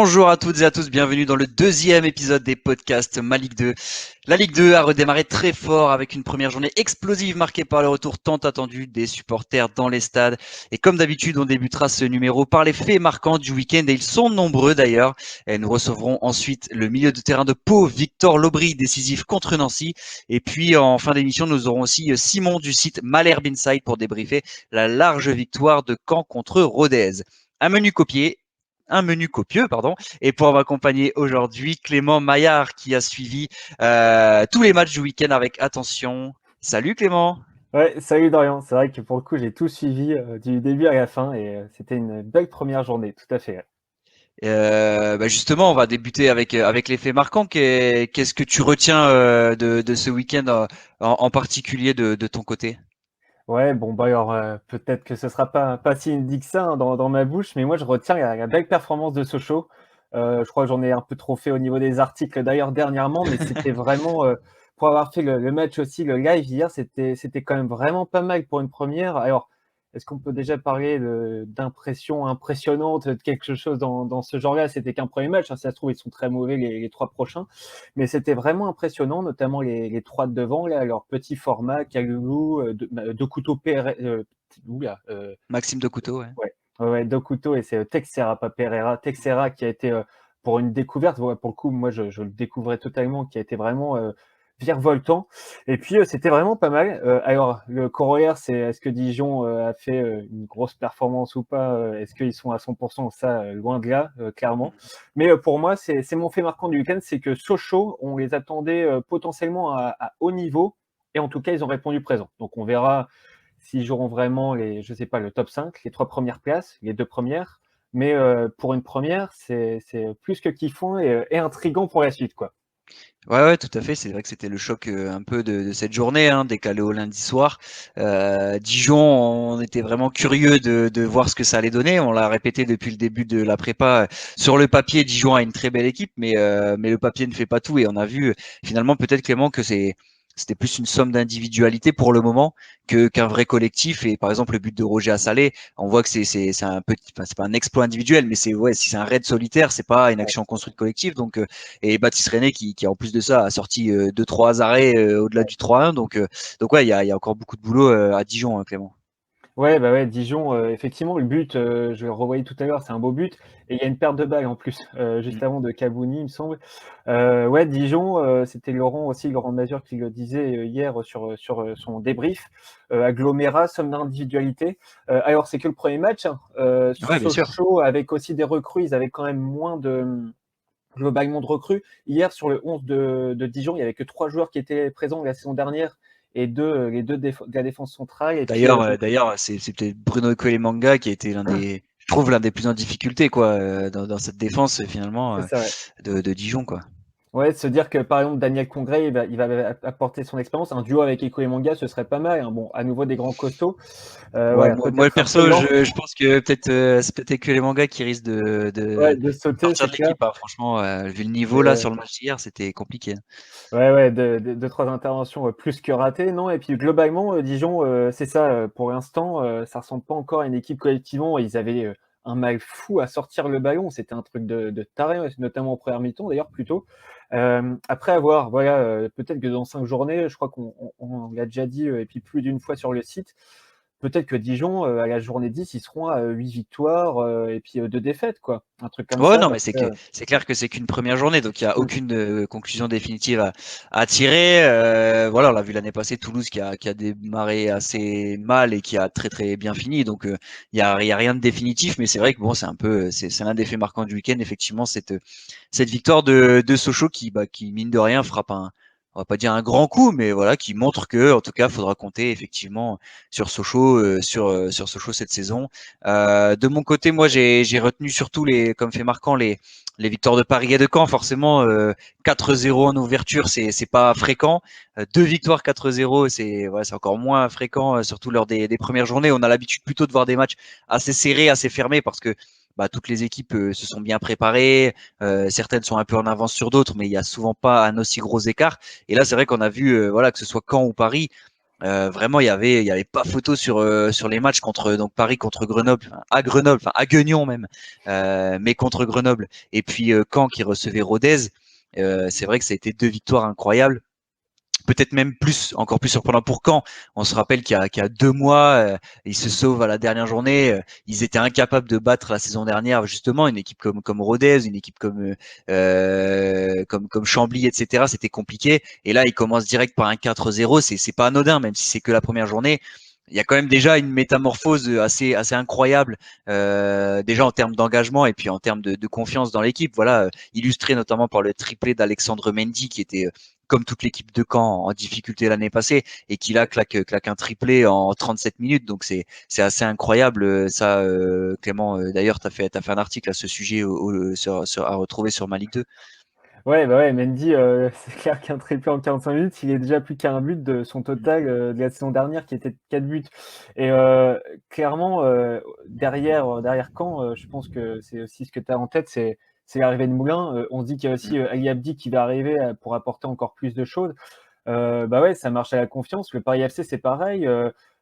Bonjour à toutes et à tous, bienvenue dans le deuxième épisode des podcasts Ma Ligue 2. La Ligue 2 a redémarré très fort avec une première journée explosive marquée par le retour tant attendu des supporters dans les stades. Et comme d'habitude, on débutera ce numéro par les faits marquants du week-end et ils sont nombreux d'ailleurs. Et nous recevrons ensuite le milieu de terrain de Pau, Victor Lobry, décisif contre Nancy. Et puis en fin d'émission, nous aurons aussi Simon du site Malherbe Inside pour débriefer la large victoire de Caen contre Rodez. Un menu copieux, pardon. Et pour m'accompagner aujourd'hui, Clément Maillard qui a suivi tous les matchs du week-end avec attention. Salut Clément. Ouais, salut Dorian. C'est vrai que pour le coup, j'ai tout suivi du début à la fin et c'était une belle première journée, tout à fait. Justement, on va débuter avec les faits marquants. Qu'est-ce que tu retiens de ce week-end en particulier de ton côté? Ouais, bon, bah alors peut-être que ce sera pas si dit que ça hein, dans ma bouche, mais moi je retiens la belle performance de Sochaux. Je crois que j'en ai un peu trop fait au niveau des articles d'ailleurs dernièrement, mais c'était vraiment, pour avoir fait le match aussi, le live hier, c'était quand même vraiment pas mal pour une première. Alors, est-ce qu'on peut déjà parler d'impression impressionnante, de quelque chose dans ce genre-là? C'était qu'un premier match, hein, si ça se trouve, ils sont très mauvais les 3 prochains. Mais c'était vraiment impressionnant, notamment les 3 de devant, là, leur petit format, Kalulu, Dokuto Pere oula, Maxime de Couteau, ouais. ouais, ouais, ouais, Dokuto et c'est Texeira, pas Pereira. Texeira qui a été, pour une découverte, ouais, pour le coup, moi, je le découvrais totalement, qui a été vraiment, virevoltant et puis, c'était vraiment pas mal. Alors le corollaire, c'est est-ce que Dijon, a fait, une grosse performance ou pas? Est-ce qu'ils sont à 100%? Ça, loin de là, clairement. Mais, pour moi, c'est mon fait marquant du week-end, c'est que Sochaux, on les attendait, potentiellement à haut niveau et en tout cas, ils ont répondu présent. Donc on verra s'ils joueront vraiment les je sais pas, le top 5, les 3 premières places, les 2 premières. Mais, pour une première, c'est plus que kiffant et intriguant pour la suite, quoi. Ouais, ouais, tout à fait. C'est vrai que c'était le choc un peu de cette journée, hein, décalé au lundi soir. Dijon, on était vraiment curieux de voir ce que ça allait donner. On l'a répété depuis le début de la prépa. Sur le papier, Dijon a une très belle équipe, mais le papier ne fait pas tout. Et on a vu finalement peut-être Clément que c'était plus une somme d'individualité pour le moment qu'un vrai collectif. Et par exemple, le but de Roger Assalé, on voit que c'est un petit, enfin, c'est pas un exploit individuel, mais c'est ouais, si c'est un raid solitaire, c'est pas une action construite collective. Donc et Baptiste René qui en plus de ça a sorti 2-3 arrêts au-delà du 3-1. Donc ouais, il y a encore beaucoup de boulot à Dijon, hein, Clément. Ouais, bah, ouais, Dijon, effectivement, le but, je le revoyais tout à l'heure, c'est un beau but et il y a une perte de balle en plus, Mm. juste avant de Kabouni, il me semble. Ouais, Dijon, c'était Laurent aussi, Laurent Mazur qui le disait, hier sur son débrief, agglomérat, somme d'individualité. Alors c'est que le premier match, hein, Ouais, bien sûr. Sochaux avec aussi des recrues, ils avaient quand même moins de, globalement de recrues. Hier, sur le 11 de Dijon, il y avait que 3 joueurs qui étaient présents la saison dernière et les 2 de la défense centrale et puis, D'ailleurs, c'est peut-être Bruno Manga qui a été je trouve l'un des plus en difficulté quoi dans cette défense finalement c'est ça, ouais. de Dijon quoi. Ouais, de se dire que, par exemple, Daniel Congré, il va apporter son expérience. Un duo avec Eko et Manga, ce serait pas mal, hein. Bon, à nouveau des grands costauds. Ouais, Voilà, moi peut-être un peu perso, lent. je pense que peut-être c'est peut-être que les mangas qui risquent Ouais, de de sauter, sortir c'est de clair. l'équipe, hein. Franchement, vu le niveau là Et sur le match d'hier, c'était compliqué. ouais, ouais, 2-3 interventions, plus que ratées, non? Et puis globalement, Dijon, c'est ça, pour l'instant, ça ressemble pas encore à une équipe collectivement. Ils avaient, un mal fou à sortir le ballon. C'était un truc de taré, ouais, notamment en première mi-temps d'ailleurs plutôt. Après avoir voilà, peut-être que dans 5 journées, je crois qu'on l'a déjà dit, et puis plus d'une fois sur le site, peut-être que Dijon, à la journée 10, ils seront à 8 victoires, et puis, 2 défaites quoi. Un truc comme Ouais, ça non, mais parce que c'est clair que c'est qu'une première journée, donc il y a mmh, aucune conclusion définitive à tirer. Voilà, on l'a vu l'année passée, Toulouse qui a démarré assez mal et qui a très très bien fini, donc il y a rien de définitif, mais c'est vrai que bon, c'est un peu, c'est l'un des faits marquants du week-end, effectivement, cette victoire de Sochaux qui mine de rien frappe on va pas dire un grand coup, mais voilà, qui montre que en tout cas, faudra compter effectivement sur Sochaux, sur Sochaux cette saison. De mon côté, moi, j'ai retenu surtout comme fait marquant les victoires de Paris et de Caen. Forcément, 4-0 en ouverture, c'est pas fréquent. Deux victoires 4-0, c'est encore moins fréquent, surtout lors des premières journées. On a l'habitude plutôt de voir des matchs assez serrés, assez fermés, parce que toutes les équipes se sont bien préparées. Certaines sont un peu en avance sur d'autres, mais il y a souvent pas un aussi gros écart. Et là, c'est vrai qu'on a vu, voilà, que ce soit Caen ou Paris, Vraiment, il y avait pas photo sur les matchs contre donc Paris contre Grenoble, enfin, à Grenoble, enfin à Guignon même, mais contre Grenoble. Et puis Caen qui recevait Rodez. C'est vrai que ça a été deux victoires incroyables. Peut-être même plus, encore plus surprenant pour Caen. On se rappelle qu'il y a 2 mois, ils se sauvent à la dernière journée. Ils étaient incapables de battre la saison dernière, justement, une équipe comme Rodez, une équipe comme Chambly, etc. C'était compliqué. Et là, ils commencent direct par un 4-0. C'est pas anodin, même si c'est que la première journée. Il y a quand même déjà une métamorphose assez incroyable, déjà en termes d'engagement et puis en termes de confiance dans l'équipe. Voilà, illustré notamment par le triplé d'Alexandre Mendy qui était comme toute l'équipe de Caen en difficulté l'année passée et qui là claque un triplé en 37 minutes. Donc c'est assez incroyable ça. Clément, d'ailleurs, t'as fait un article à ce sujet à retrouver sur ma Ligue 2. Ouais, bah, ouais, Mendy, c'est clair qu'un triplé en 45 minutes, il est déjà plus qu'à un but de son total, de la saison dernière qui était de 4 buts et clairement, derrière Caen, je pense que c'est aussi ce que tu as en tête, c'est l'arrivée de Moulin. On se dit qu'il y a aussi, Ali Abdi qui va arriver, pour apporter encore plus de choses. Bah, ouais, ça marche à la confiance. Le Paris FC, c'est pareil,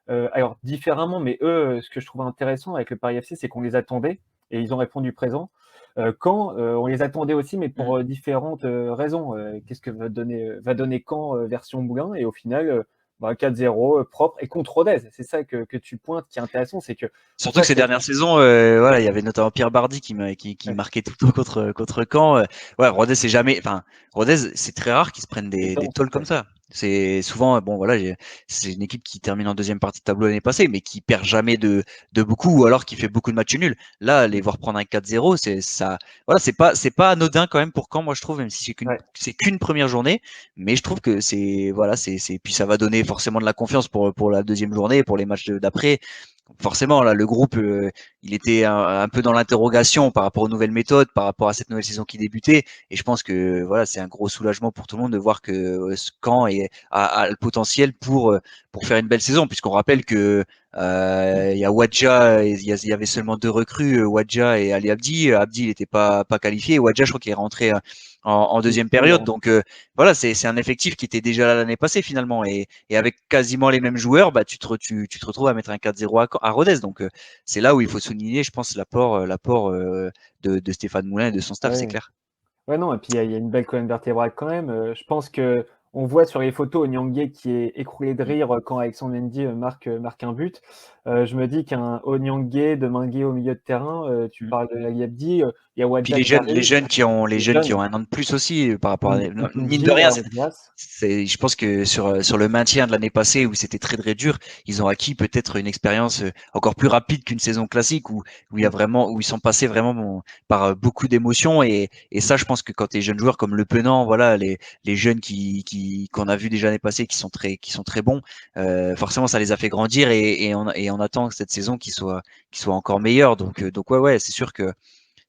alors différemment, mais eux, ce que je trouve intéressant avec le Paris FC, c'est qu'on les attendait et ils ont répondu présent. Caen, on les attendait aussi, mais pour, différentes, raisons. Qu'est-ce que va donner Caen, version Moulin et au final, bah, 4-0, propre et contre Rodez. C'est ça que tu pointes qui est intéressant, c'est qu'en Surtout que fait, ces dernières saisons, voilà, il y avait notamment Pierre Bardi qui ouais, marquait tout le temps contre Caen. Ouais, Rodez, c'est jamais, enfin, Rodez, c'est très rare qu'ils se prennent c'est des dense, tôles comme ouais, ça. C'est souvent, bon, voilà, c'est une équipe qui termine en deuxième partie de tableau l'année passée, mais qui perd jamais de beaucoup, ou alors qui fait beaucoup de matchs nuls. Là, les mmh, voir prendre un 4-0, c'est ça, voilà, c'est pas anodin quand même pour Caen, moi je trouve, même si ouais, c'est qu'une première journée, mais je trouve que voilà, puis ça va donner forcément de la confiance pour la deuxième journée, pour les matchs d'après. Forcément, là, le groupe, il était un peu dans l'interrogation par rapport aux nouvelles méthodes, par rapport à cette nouvelle saison qui débutait. Et je pense que voilà, c'est un gros soulagement pour tout le monde de voir que Caen a le potentiel pour faire une belle saison, puisqu'on rappelle que il y a Wadja, il y avait seulement deux recrues, Wadja et Ali Abdi. Abdi, il n'était pas qualifié. Et Wadja, je crois qu'il est rentré en deuxième oui, période. Donc voilà, c'est un effectif qui était déjà là l'année passée finalement. Et avec quasiment les mêmes joueurs, bah, tu te retrouves à mettre un 4-0 à Rodez. Donc, c'est là où il faut souligner, je pense, l'apport de Stéphane Moulin et de son staff, c'est ouais. clair. Ouais, non, et puis il y a une belle colonne vertébrale quand même. Je pense que on voit sur les photos Onyangé qui est écroulé de Mm. rire, quand Alexandre Mendy, marque un but. Je me dis qu'un Onyangé, de Deminguet au milieu de terrain, tu Mm. parles de Ali Abdi, il y a Puis Wadja les qui jeunes, les arrive, jeunes qui ont, les les jeunes qui jeunes, ont un an de plus aussi par rapport à mine de Mpunji, rien, Diaz. je pense que sur le maintien de l'année passée où c'était très très dur, ils ont acquis peut-être une expérience encore plus rapide qu'une saison classique où il y a Mmh, vraiment où ils sont passés vraiment par beaucoup d'émotions et ça je pense que quand tu es jeune joueur comme Le Penant, voilà les jeunes qui qu'on a vu déjà l'année passée qui sont très bons, forcément ça les a fait grandir et on attend cette saison qui soit encore meilleure donc ouais c'est sûr que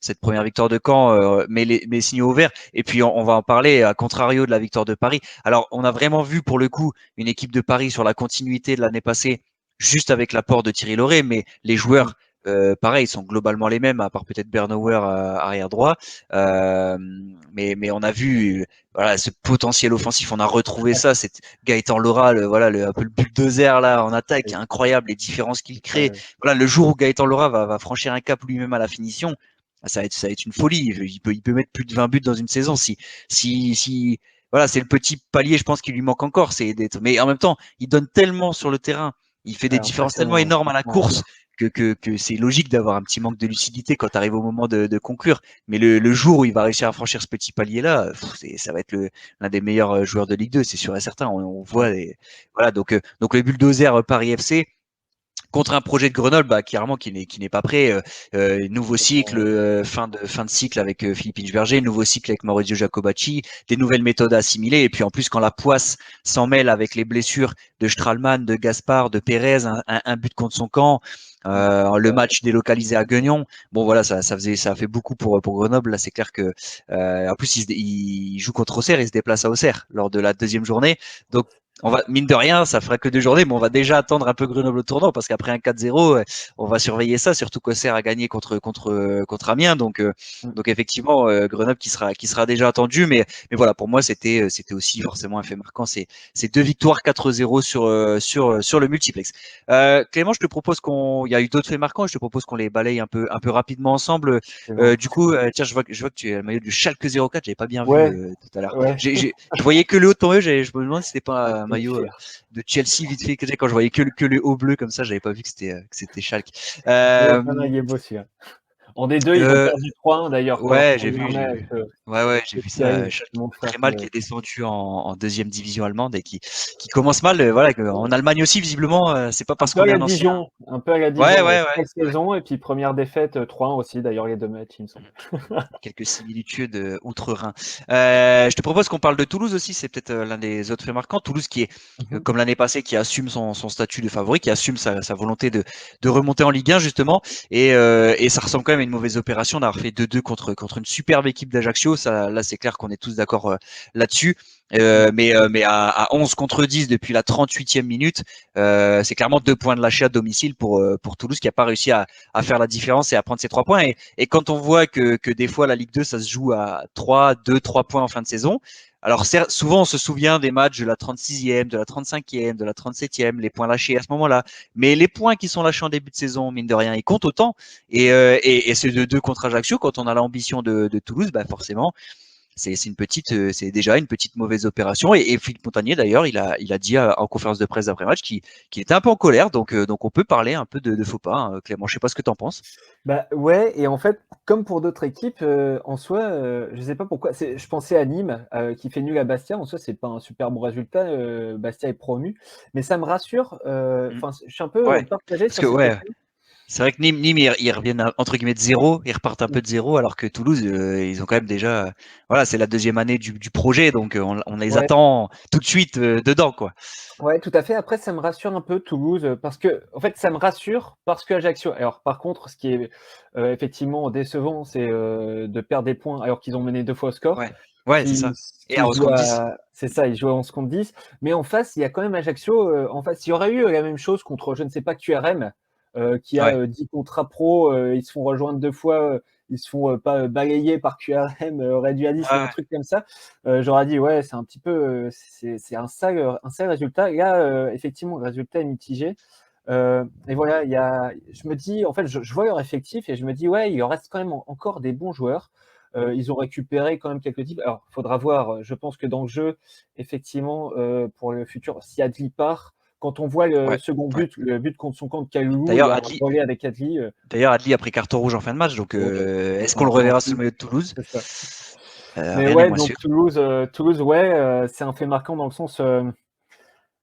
cette première victoire de Caen met les signaux au vert. Et puis on va en parler à contrario de la victoire de Paris. Alors on a vraiment vu pour le coup une équipe de Paris sur la continuité de l'année passée, juste avec l'apport de Thierry Lauré, mais les mmh, joueurs pareil, sont globalement les mêmes, à part peut-être Bernauer arrière droit. Euh, mais on a vu voilà ce potentiel offensif, on a retrouvé ouais, ça. C'est Gaëtan Laura, voilà un peu le bulldozer là en attaque, c'est incroyable les différences qu'il crée. incroyable. Voilà le jour où Gaëtan Laura va franchir un cap lui-même à la finition, ça va être une folie. Il peut mettre plus de 20 buts dans une saison si voilà, c'est le petit palier, je pense, qui lui manque encore, c'est d'être. Mais en même temps, il donne tellement sur le terrain, il fait Ouais, des différences tellement impressionnant, énormes à la franchement, course que c'est logique d'avoir un petit manque de lucidité quand tu arrives au moment de conclure. Mais le jour où il va réussir à franchir ce petit palier-là, ça va être l'un des meilleurs joueurs de Ligue 2, c'est sûr et certain. On ouais, voit voilà, donc le bulldozer Paris FC contre un projet de Grenoble clairement qui n'est pas prêt. Nouveau cycle, complètement, fin de cycle avec Philippe Inchberger, nouveau cycle avec Maurizio Jacobacci, des nouvelles méthodes à assimiler. Et puis en plus, quand la poisse s'en mêle avec les blessures de Stralman, de Gaspard, de Pérez, un but contre son camp. mmh, Le match délocalisé à Guignon, bon voilà, ça a fait beaucoup pour Grenoble. Là, c'est clair que en plus il joue contre Auxerre, il se déplace à Auxerre lors de la deuxième journée. Donc on va, mine de rien, ça fera que 2 journées, mais on va déjà attendre un peu Grenoble au tournant parce qu'après un 4-0, on va surveiller ça, surtout qu'Auxerre a gagné contre Amiens. Mm. Donc effectivement, Grenoble qui sera déjà attendu. Mais voilà, pour moi, c'était aussi forcément un fait marquant. C'est 2 victoires 4-0 sur le multiplex. Clément, je te propose il y a eu d'autres faits marquants. Je te propose qu'on les balaye un peu rapidement ensemble. Effectivement. Du coup, tiens, je vois que tu as le maillot du Schalke 04. J'avais pas bien vu Ouais, tout à l'heure. ouais. Je voyais que le haut de ton maillot. Je me demande si c'était pas un On est maillot fiers. de Chelsea vite fait. Quand je voyais que le haut bleu comme ça, j'avais pas vu que c'était Schalke. Ouais, Euh, non, il est beau celui-là. En D2, ils ont euh, perdu 3-1 d'ailleurs contre ouais, j'ai Lernet vu. avec Ouais, j'ai le vu ça. Thierry, Schalke, mon frère très qui mal, qui est descendu en deuxième division allemande et qui commence mal. Voilà, en Allemagne aussi visiblement. C'est pas un parce peu qu'on à est la un ancien. Dijon, un peu à la Ouais, Dijon, ouais, ouais. cette saison et puis première défaite 3-1 aussi d'ailleurs les deux matchs, il me semble. Quelques similitudes outre-Rhin. Je te propose qu'on parle de Toulouse aussi, c'est peut-être l'un des autres faits marquants. Toulouse qui est, Mhm. comme l'année passée, qui assume son statut de favori, qui assume sa volonté de remonter en Ligue 1 justement, et ça ressemble quand même à une mauvaise opération d'avoir fait 2-2 contre une superbe équipe d'Ajaccio. Ça, là, c'est clair qu'on est tous d'accord là-dessus. Mais à 11 contre 10 depuis la 38e minute, c'est clairement 2 points de lâcher à domicile pour Toulouse qui n'a pas réussi à faire la différence et à prendre ses 3 points. Et quand on voit que des fois la Ligue 2, ça se joue à 3 points en fin de saison, alors souvent on se souvient des matchs de la 36e, de la 35e, de la 37e, les points lâchés à ce moment-là. Mais les points qui sont lâchés en début de saison, mine de rien, ils comptent autant. Et c'est de 2 contre Ajaccio, quand on a l'ambition de Toulouse, bah forcément, c'est déjà une petite mauvaise opération. Et Philippe Montagnier, d'ailleurs, il a dit en conférence de presse d'après-match qu'il était un peu en colère. Donc on peut parler un peu de faux pas, hein, Clément. Je sais pas ce que tu en penses. Bah, ouais et en fait, comme pour d'autres équipes, en soi, je sais pas pourquoi, je pensais à Nîmes, qui fait nul à Bastia. En soi, c'est pas un super bon résultat, Bastia est promu. Mais ça me rassure, Mm. enfin, je suis un peu, Ouais, partagé parce sur que cette ouais, question. c'est vrai que Nîmes ils reviennent entre guillemets de zéro, ils repartent un peu de zéro, alors que Toulouse, ils ont quand même déjà, voilà, c'est la deuxième année du projet, donc on les Ouais. attend tout de suite dedans, quoi. Ouais, tout à fait. Après, ça me rassure un peu Toulouse, parce que en fait, ça me rassure parce qu'Ajaccio alors par contre, ce qui est, effectivement décevant, c'est, de perdre des points alors qu'ils ont mené 2 fois au score, Ouais, ouais, c'est qui ça. Et à qui 11 jouent contre 10. à c'est ça, ils jouent à 11 contre 10. Mais en face, il y a quand même Ajaccio, en face. Il y aurait eu la même chose contre, je ne sais pas, QRM, qui a, Ouais. 10 contrats pro, ils se font rejoindre 2 fois, ils se font, pas, balayer par QRM, réduit à 10 ou un Ouais. truc comme ça. J'aurais dit: «Ouais, c'est un petit peu, c'est un sale résultat». Là, effectivement, le résultat est mitigé, et voilà, je me dis en fait, je vois leur effectif et je me dis: «Ouais, il leur reste quand même encore des bons joueurs». Ils ont récupéré quand même quelques types. Alors, il faudra voir, je pense que dans le jeu, effectivement, pour le futur, si Adli part, quand on voit le Ouais. second Ouais. but, le but contre son camp de Kalulu, il y D'ailleurs, a un relais avec Adli, Adli a pris carton rouge en fin de match, donc ouais, est-ce c'est qu'on un le peu en reverra sous le plus, maillot de Toulouse? c'est ça. Mais Rien n'est ouais, moins donc sûr. Toulouse, ouais, c'est un fait marquant dans le sens,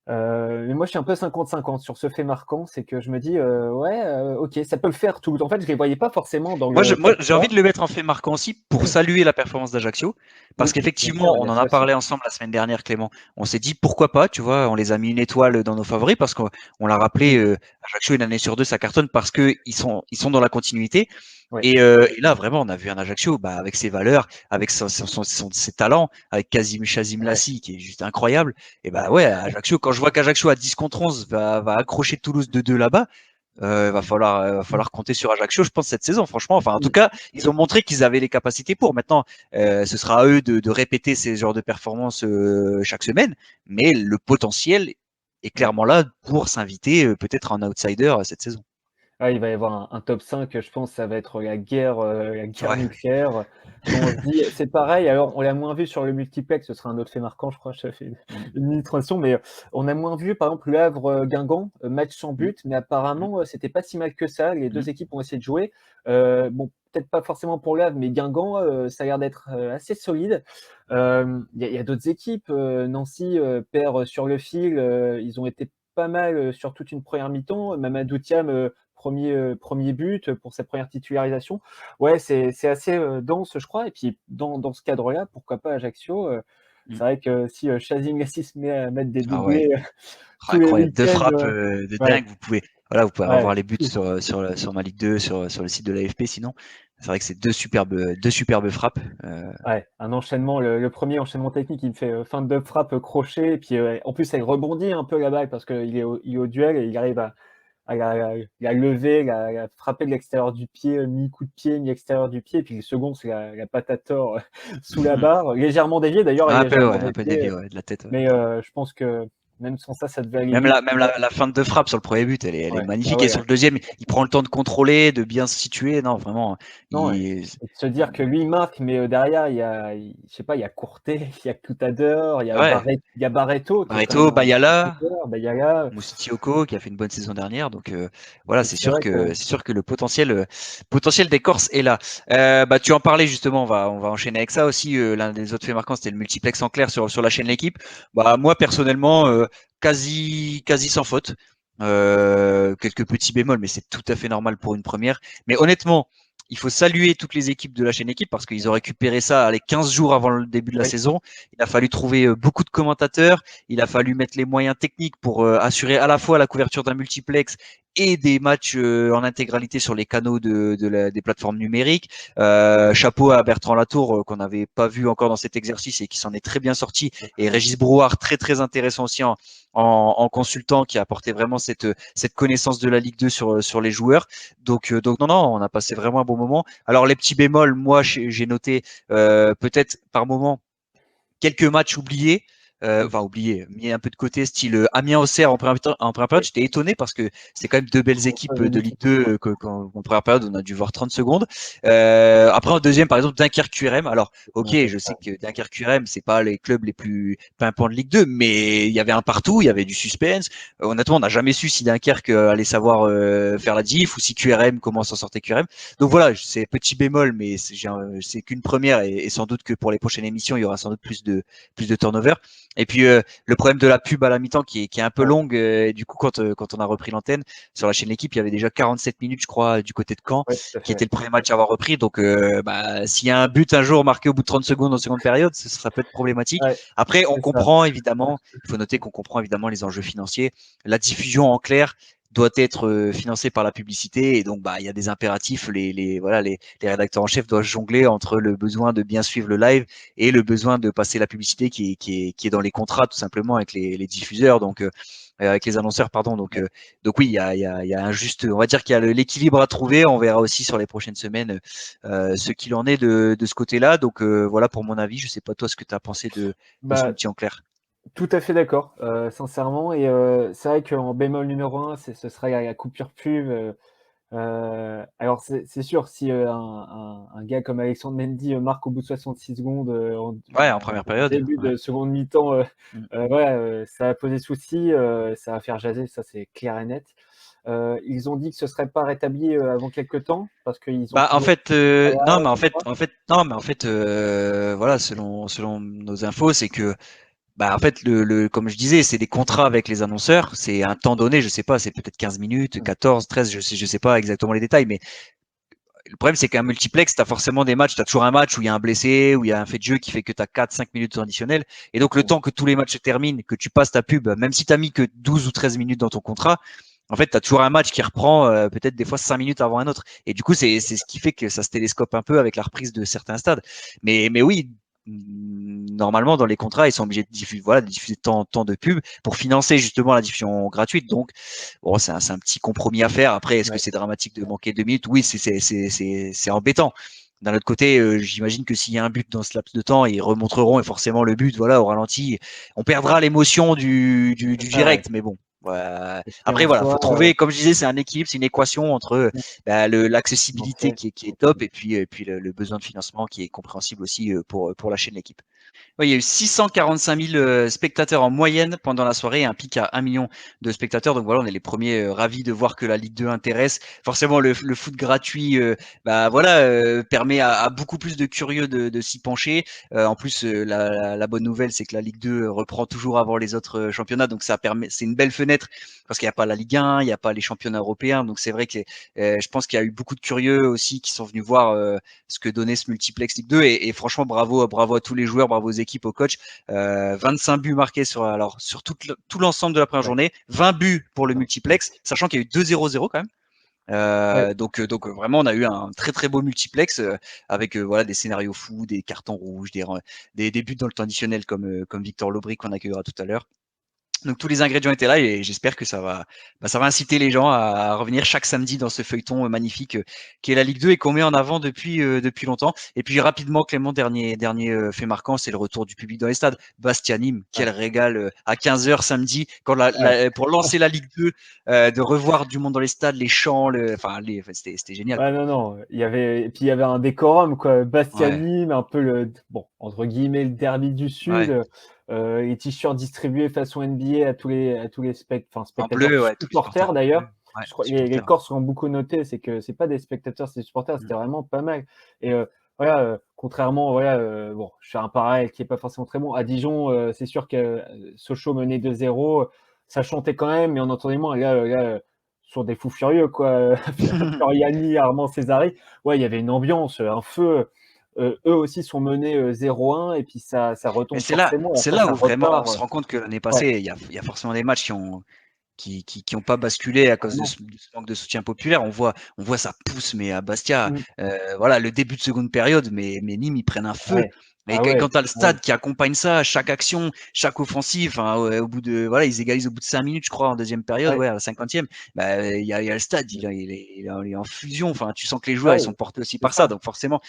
mais moi, je suis un peu 50-50 sur ce fait marquant. C'est que je me dis, «Ouais, OK, ça peut le faire tout». En fait, je les voyais pas forcément dans Moi, le moi, top j'ai envie 3. de le mettre en fait marquant aussi pour saluer la performance d'Ajaccio, parce Oui, bien sûr, qu'effectivement, il on y a en ça a aussi. parlé ensemble la semaine dernière, Clément. On s'est dit pourquoi pas, tu vois, on les a mis une étoile dans nos favoris parce qu'on l'a rappelé, Mmh, Ajaccio une année sur deux, ça cartonne parce que ils sont dans la continuité. ouais, Et là, vraiment, on a vu un Ajaccio bah, avec ses valeurs, avec ses talents, avec Chazim ouais. Lassi qui est juste incroyable. Et bah ouais, Ajaccio, quand je vois qu'Ajaccio à 10 contre 11 va accrocher Toulouse 2-2 là-bas, va falloir Mmh, compter sur Ajaccio, je pense, cette saison, franchement. Enfin, en tout mmh, cas, ils ont montré qu'ils avaient les capacités pour. Maintenant, ce sera à eux de répéter ces genres de performances chaque semaine, mais le potentiel est ouais. clairement là pour s'inviter peut-être en outsider cette saison. Ah, il va y avoir un top 5, je pense, ça va être la guerre Ouais. nucléaire. Quand on se dit c'est pareil, alors on l'a moins vu sur le multiplex, ce sera un autre fait marquant, je crois, je fais Mm, une illustration, mais on a moins vu, par exemple, Le Havre, Guingamp, match sans mm, but, mais mm, apparemment, c'était pas si mal que ça. Les mm. 2 équipes ont essayé de jouer. Bon, peut-être pas forcément pour Le Havre, mais Guingamp, ça a l'air d'être, assez solide. Il y a d'autres équipes, Nancy, perd, sur le fil, ils ont été pas mal, sur toute une première mi-temps. Mamadou Thiam, 1er but pour sa première titularisation. Ouais, c'est assez, dense, je crois et puis dans ce cadre-là, pourquoi pas Ajaccio, Mm. c'est vrai que si, Chazim Lassis se met à mettre des Ah ouais, doublés, tous les incroyable. Deux week-ends, frappes de ouais, dingue. Vous pouvez, voilà, vous pouvez ouais, revoir les buts sur ma Ligue 2, sur le site de l'AFP sinon. C'est vrai que c'est deux superbes frappes. Ouais, un enchaînement, le premier enchaînement technique, il me fait, feinte de frappe, crochet et puis, en plus elle rebondit un peu la balle parce qu'il est au duel et il arrive à la lever, la frapper de l'extérieur du pied, mi-coup de pied, mi-extérieur du pied et puis le second, c'est la patate-or sous la barre, légèrement déviée d'ailleurs, elle est légèrement Un peu déviée, dévié, ouais, de la tête. Ouais. mais je pense que même sans ça, ça devait aller Même vite. la feinte de frappe sur le premier but, elle est Ouais, ah magnifique. Et ouais, sur le deuxième, il prend le temps de contrôler, de bien se situer. Non, vraiment, non il, et de se dire que lui, il marque, mais derrière, je sais pas, il y a Courtet, il y a Cloutadeur, ouais, il y a Barreto qui est quand même Barreto, un Bayala, joueur, Bayala. Moussitioko qui a fait une bonne saison dernière. Donc voilà, Donc c'est vrai que c'est sûr que le potentiel des Corses est là. Bah tu en parlais justement, on va enchaîner avec ça aussi. L'un des autres faits marquants, c'était le multiplex en clair sur la chaîne L'équipe. Bah moi personnellement, quasi sans faute. Quelques petits bémols, mais c'est tout à fait normal pour une première. Mais honnêtement, il faut saluer toutes les équipes de la chaîne équipe parce qu'ils ont récupéré ça les 15 jours avant le début de la oui, saison. Il a fallu trouver beaucoup de commentateurs. Il a fallu mettre les moyens techniques pour assurer à la fois la couverture d'un multiplex et des matchs en intégralité sur les canaux des plateformes numériques. Chapeau à Bertrand Latour qu'on n'avait pas vu encore dans cet exercice et qui s'en est très bien sorti. Et totalement. Régis Brouard, très intéressant aussi en consultant, qui a apporté vraiment cette connaissance de la Ligue 2 sur les joueurs. Donc non, on a passé vraiment un bon moment. Alors les petits bémols, moi j'ai noté peut-être par moment quelques matchs oubliés, Mmh. enfin oubliés, mis un peu de côté, style Amiens-Auxerre en première période. Oui, J'étais étonné parce que c'est quand même deux belles contre équipes de Zenit. Ligue 2 en première période, on a dû voir 30 secondes. Après en deuxième, par exemple, Dunkerque-QRM. Alors, ok, je sais que Dunkerque-QRM, c'est pas les clubs les plus pimpants de Ligue 2, mais il y avait un partout, il y avait du suspense. Honnêtement, on n'a jamais su si Dunkerque allait savoir faire la diff ou si QRM, comment s'en sortait QRM. Donc voilà, c'est petit bémol, mais c'est qu'une première et sans doute que pour les prochaines émissions, il y aura sans doute plus de turnover. Et puis le problème de la pub à la mi-temps qui est un peu Ouais, longue. Et du coup, quand on a repris l'antenne sur la chaîne L'équipe, il y avait déjà 47 minutes, je crois, du côté de Caen, ouais, tout à qui fait, était ouais. le premier match à avoir repris. Donc, bah, s'il y a un but un jour marqué au bout de 30 secondes en seconde période, ça peut être problématique. Ouais, Après, on c'est ça. comprend évidemment, il faut noter qu'on comprend évidemment les enjeux financiers. La diffusion en clair doit être financée par la publicité et donc bah il y a des impératifs, voilà les rédacteurs en chef doivent jongler entre le besoin de bien suivre le live et le besoin de passer la publicité qui est dans les contrats tout simplement avec les diffuseurs, donc avec les annonceurs, pardon. Ouais. Donc oui, il y a un juste, on va dire qu'il y a l'équilibre à trouver. On verra aussi sur les prochaines semaines ce qu'il en est de ce côté-là. Donc voilà pour mon avis. Je sais pas toi ce que tu as pensé de ce Bah, multi en clair. tout à fait d'accord, sincèrement et c'est vrai qu'en bémol numéro un, ce serait la coupure pub, alors c'est sûr si, un gars comme Alexandre Mendy, marque au bout de 66 secondes, Ouais, en première en période. début Ouais. de seconde mi-temps, Mm. voilà, ça va poser souci, ça va faire jaser, ça c'est clair et net. Ils ont dit que ce serait pas rétabli, avant quelque temps parce qu'ils ont Bah en toujours fait non Montréal, mais je crois. en fait voilà selon nos infos c'est que bah en fait comme je disais c'est des contrats avec les annonceurs, c'est un temps donné, je sais pas, c'est peut-être 15 minutes, Mmh. 14, 13, je sais pas exactement les détails, mais le problème c'est qu'un multiplex, tu as forcément des matchs, tu as toujours un match où il y a un blessé, où il y a un fait de jeu qui fait que tu as 4-5 minutes additionnelles, et donc le Mmh. temps que tous les matchs se terminent, que tu passes ta pub, même si tu as mis que 12 ou 13 minutes dans ton contrat, en fait, tu as toujours un match qui reprend peut-être des fois 5 minutes avant un autre. Et du coup, c'est ce qui fait que ça se télescope un peu avec la reprise de certains stades. Mais oui, normalement, dans les contrats, ils sont obligés de diffuser tant de pubs pour financer justement la diffusion gratuite. Donc, bon, c'est un petit compromis à faire. Après, est-ce que Ouais. c'est dramatique de manquer 2 minutes? Oui, c'est embêtant. D'un autre côté, j'imagine que s'il y a un but dans ce laps de temps, ils remontreront et forcément le but, voilà, au ralenti, on perdra l'émotion C'est du ça, ouais. direct, mais bon. Ouais. Et puis Après, en voilà, soi, faut trouver, comme je disais, c'est un équilibre, c'est une équation entre mmh, bah, en l'accessibilité effet. qui est top et puis le besoin de financement qui est compréhensible aussi pour la chaîne L'équipe. Ouais, il y a eu 645 000 spectateurs en moyenne pendant la soirée, un pic à 1 million de spectateurs. Donc voilà, on est les premiers ravis de voir que la Ligue 2 intéresse. Forcément, le foot gratuit, bah voilà, permet à beaucoup plus de curieux de s'y pencher. En plus, la bonne nouvelle, c'est que la Ligue 2 reprend toujours avant les autres championnats, donc ça permet, c'est une belle fenêtre parce qu'il n'y a pas la Ligue 1, il n'y a pas les championnats européens. Donc c'est vrai que je pense qu'il y a eu beaucoup de curieux aussi qui sont venus voir ce que donnait ce multiplex Ligue 2 et franchement bravo à tous les joueurs, bravo aux équipes, au coach. 25 buts marqués sur tout l'ensemble de la première Ouais. journée, 20 buts pour le multiplex, sachant qu'il y a eu 2-0-0 quand même. Ouais. Donc vraiment, on a eu un très très beau multiplex avec voilà des scénarios fous, des cartons rouges, des buts dans le temps additionnel comme Victor Lobry qu'on accueillera tout à l'heure. Donc tous les ingrédients étaient là et j'espère que ça va inciter les gens à revenir chaque samedi dans ce feuilleton magnifique qui est la Ligue 2 et qu'on met en avant depuis longtemps. Et puis rapidement, Clément, dernier fait marquant, c'est le retour du public dans les stades. Bastia-Nîmes, Ouais. quel régal à 15 h samedi quand Ouais. pour lancer la Ligue 2, de revoir du monde dans les stades, les chants, enfin, c'était génial Ouais, quoi. non, non, il y avait et puis il y avait un décorum quoi, Ouais, Bastia-Nîmes, un peu le bon, entre guillemets, «le derby du sud», ouais. les t-shirts distribués façon NBA à tous les En spectateurs, bleu, ouais, tous les supporters supporters en bleu. d'ailleurs. Ouais, Je crois les supporters. Corses ont beaucoup noté, c'est que c'est pas des spectateurs, c'est des supporters, Mm. c'était vraiment pas mal et voilà, contrairement voilà, bon, je fais un parallèle qui est pas forcément très bon. À Dijon, c'est sûr que, Sochaux menait 2-0, ça chantait quand même, mais on entendait moins. Là, sur des fous furieux quoi, Floriani, Armand Césari. Ouais, il y avait une ambiance, un feu. Eux aussi sont menés, 0-1 et puis ça Mais retombe forcément et c'est après là ça où vraiment on repart, se rend compte que l'année ouais, passée, il y a forcément des matchs qui ont pas basculé à cause carrément. de ce manque de soutien populaire. On voit ça pousse, mais à Bastia, Mmh. voilà, le début de seconde période, mais Nîmes, ils prennent un feu. Ouais. Et Ah ouais, quand tu as le ah ouais. stade qui accompagne ça, chaque action, chaque offensive, hein, au bout de, voilà, ils égalisent au bout de 5 minutes, je crois, en deuxième période, Ouais, ouais, à la 50e. Bah, il y a le stade, il est en fusion. Enfin, tu sens que les joueurs, ils ouais, sont portés aussi c'est par ça. ça. Donc forcément,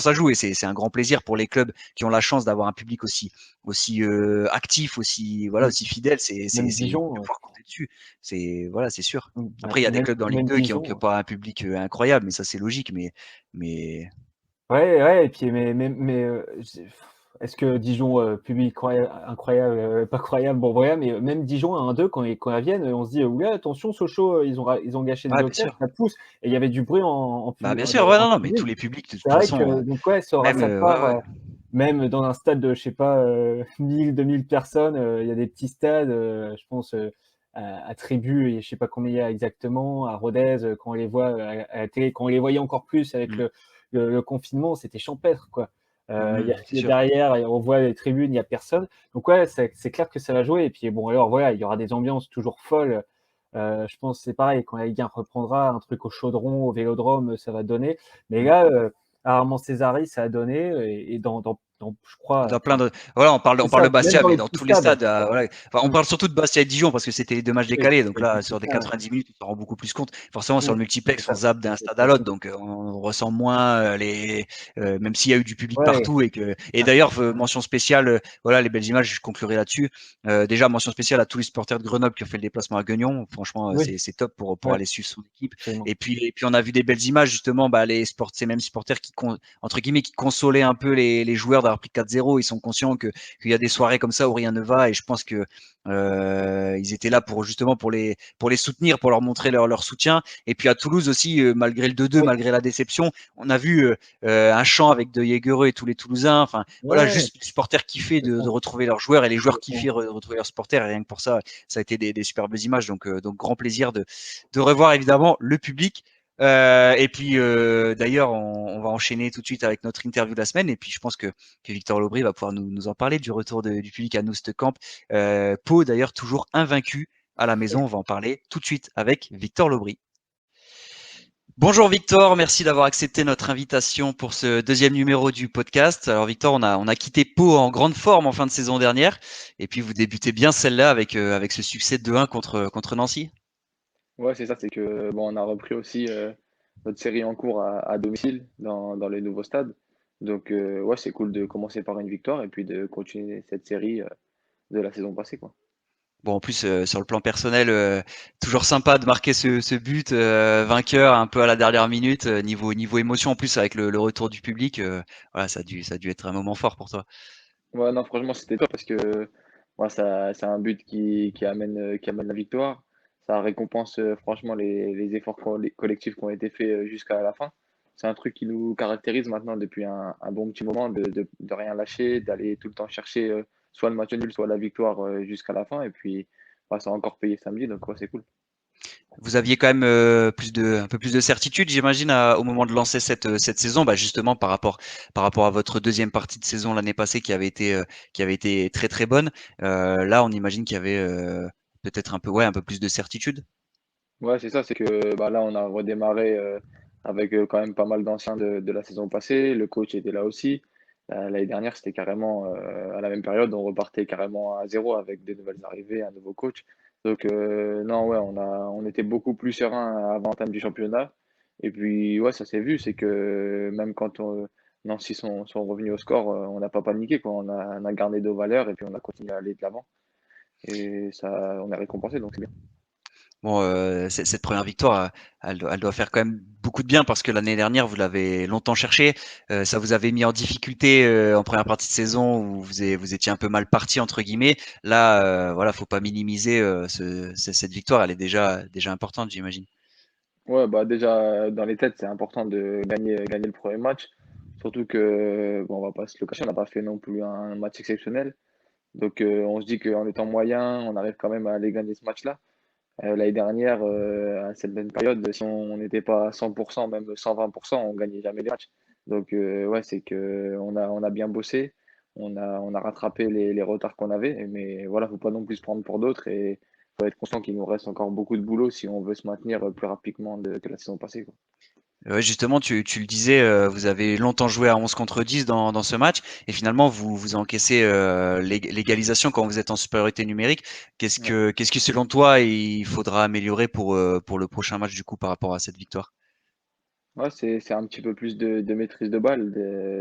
ça joue. Et c'est un grand plaisir pour les clubs qui ont la chance d'avoir un public aussi actif, Mmh. aussi fidèle. Même C'est de Dijon, pouvoir compter dessus. C'est voilà, c'est sûr. bah, Après, il y a des même clubs dans Ligue même 2 qui ont Dijon. pas un public incroyable, mais ça c'est logique. Mais Ouais, ouais et puis mais j'ai est-ce que Dijon, public incroyable, pas croyable, bon voilà, mais même Dijon à 1-2 quand ils reviennent, on se dit: «Ouh là, attention Sochaux, ils ont gâché le ouais, bien joker», sûr. ça pousse et il y avait du bruit en Bah pu bien sûr, ouais, en non, non, mais tous tribune. les publics de toute C'est vrai façon, que donc ouais, ça aura même sa ouais, part, ouais. même dans un stade de, je sais pas, 1 000-2 000 personnes, il y a des petits stades, je pense, à Trébu et je sais pas combien il y a exactement, à Rodez, quand on les voit, à la télé, quand on les voyait encore plus avec Mmh. le confinement, c'était champêtre, quoi. Il y a C'est il y a sûr. derrière et on voit les tribunes, il y a personne. Donc ouais, c'est clair que ça va jouer et puis bon, alors voilà, il y aura des ambiances toujours folles. Je pense c'est pareil, quand la Ligue 1 reprendra, un truc au Chaudron, au Vélodrome, ça va donner. Mais Mmh. là, à Armand-Césari, ça a donné et dans je crois, Dans plein de voilà, c'est on ça, parle de même Bastia, dans mais les dans petits tous les stades. stades, voilà. Enfin, on Mmh. parle surtout de Bastia et Dijon parce que c'était les 2 matchs Oui, décalés. Donc c'est là, c'est sur des ça, ouais. 90 minutes, tu t'en rends beaucoup plus compte. Forcément, sur Mmh. le C'est multiplex, on ça, zappe d'un c'est stade à l'autre, précis. donc on ressent moins même s'il y a eu du public Ouais, partout et bien sûr. d'ailleurs, mention spéciale, voilà, les belles images, je conclurai là-dessus. Déjà, mention spéciale à tous les supporters de Grenoble qui ont fait le déplacement à Guignon. Franchement, Oui, c'est top pour ouais, aller suivre son équipe. absolument. Et puis on a vu des belles images justement, bah, ces mêmes supporters entre guillemets qui consolaient un peu les joueurs d'avoir pris 4-0. Ils sont conscients qu'il y a des soirées comme ça où rien ne va et je pense que ils étaient là pour justement pour les soutenir, pour leur montrer leur soutien. Et puis à Toulouse aussi, malgré le 2-2, Oui, malgré la déception, on a vu un chant avec De Jaegereux et tous les Toulousains. Enfin voilà, ouais, juste les supporters kiffaient c'est ça, de retrouver leurs joueurs et les joueurs exactement. kiffaient de retrouver leurs supporters. Et rien que pour ça, ça a été des superbes images. Donc grand plaisir de revoir évidemment le public. Et puis d'ailleurs, on va enchaîner tout de suite avec notre interview de la semaine. Et puis je pense que Victor Lobry va pouvoir nous en parler du retour du public à Noust Camp. Pau d'ailleurs toujours invaincu à la maison. On va en parler tout de suite avec Victor Lobry. Bonjour Victor, merci d'avoir accepté notre invitation pour ce deuxième numéro du podcast. Alors Victor, on a quitté Pau en grande forme en fin de saison dernière, et puis vous débutez bien celle-là avec ce succès de 2-1 contre Nancy. Ouais, c'est ça, c'est que bon, on a repris aussi notre série en cours à domicile dans les nouveaux stades. Donc ouais, c'est cool de commencer par une victoire et puis de continuer cette série de la saison passée, quoi. Bon, en plus, sur le plan personnel, toujours sympa de marquer ce but vainqueur un peu à la dernière minute, niveau émotion en plus avec le retour du public, voilà, ça a dû être un moment fort pour toi. Ouais, non, franchement, c'était top parce que ouais, ça, c'est un but qui amène la victoire. Ça récompense franchement les efforts collectifs qui ont été faits jusqu'à la fin. C'est un truc qui nous caractérise maintenant depuis un bon petit moment de rien lâcher, d'aller tout le temps chercher soit le match nul, soit la victoire jusqu'à la fin. Et puis, ouais, ça a encore payé samedi, donc ouais, c'est cool. Vous aviez quand même un peu plus de certitude, j'imagine, au moment de lancer cette saison, bah, justement par rapport à votre deuxième partie de saison l'année passée qui avait été très très bonne. Là, on imagine qu'il y avait peut-être un peu plus de certitude. Ouais, c'est ça, c'est que bah, là, on a redémarré avec quand même pas mal d'anciens de la saison passée. Le coach était là aussi. L'année dernière, c'était carrément à la même période, on repartait carrément à zéro avec des nouvelles arrivées, un nouveau coach. Donc, non, ouais, on était beaucoup plus serein avant l'entame du championnat. Et puis, ouais, ça s'est vu, c'est que même quand Nancy sont revenus au score, on n'a pas paniqué, quoi. On a gardé nos valeurs et puis on a continué à aller de l'avant. Et ça, on est récompensé, donc c'est bien. Bon, cette première victoire, elle doit faire quand même beaucoup de bien parce que l'année dernière, vous l'avez longtemps cherché. Ça vous avait mis en difficulté en première partie de saison où vous étiez un peu mal parti entre guillemets. Là, voilà, faut pas minimiser cette victoire. Elle est déjà importante, j'imagine. Ouais, bah déjà dans les têtes, c'est important de gagner le premier match. Surtout que, bon, on va pas se le cacher, on n'a pas fait non plus un match exceptionnel. Donc on se dit qu'en étant moyen, on arrive quand même à aller gagner ce match-là. L'année dernière, à cette même période, si on n'était pas à 100%, même 120%, on gagnait jamais les matchs. Donc ouais, c'est que on a bien bossé, on a rattrapé les retards qu'on avait, mais voilà, faut pas non plus se prendre pour d'autres et faut être conscient qu'il nous reste encore beaucoup de boulot si on veut se maintenir plus rapidement que la saison passée, quoi. Ouais, justement, tu le disais, vous avez longtemps joué à 11 contre 10 dans ce match et finalement vous encaissez l'égalisation quand vous êtes en supériorité numérique. Ouais. Qu'est-ce que selon toi il faudra améliorer pour le prochain match du coup par rapport à cette victoire? Ouais, c'est un petit peu plus de maîtrise de balle,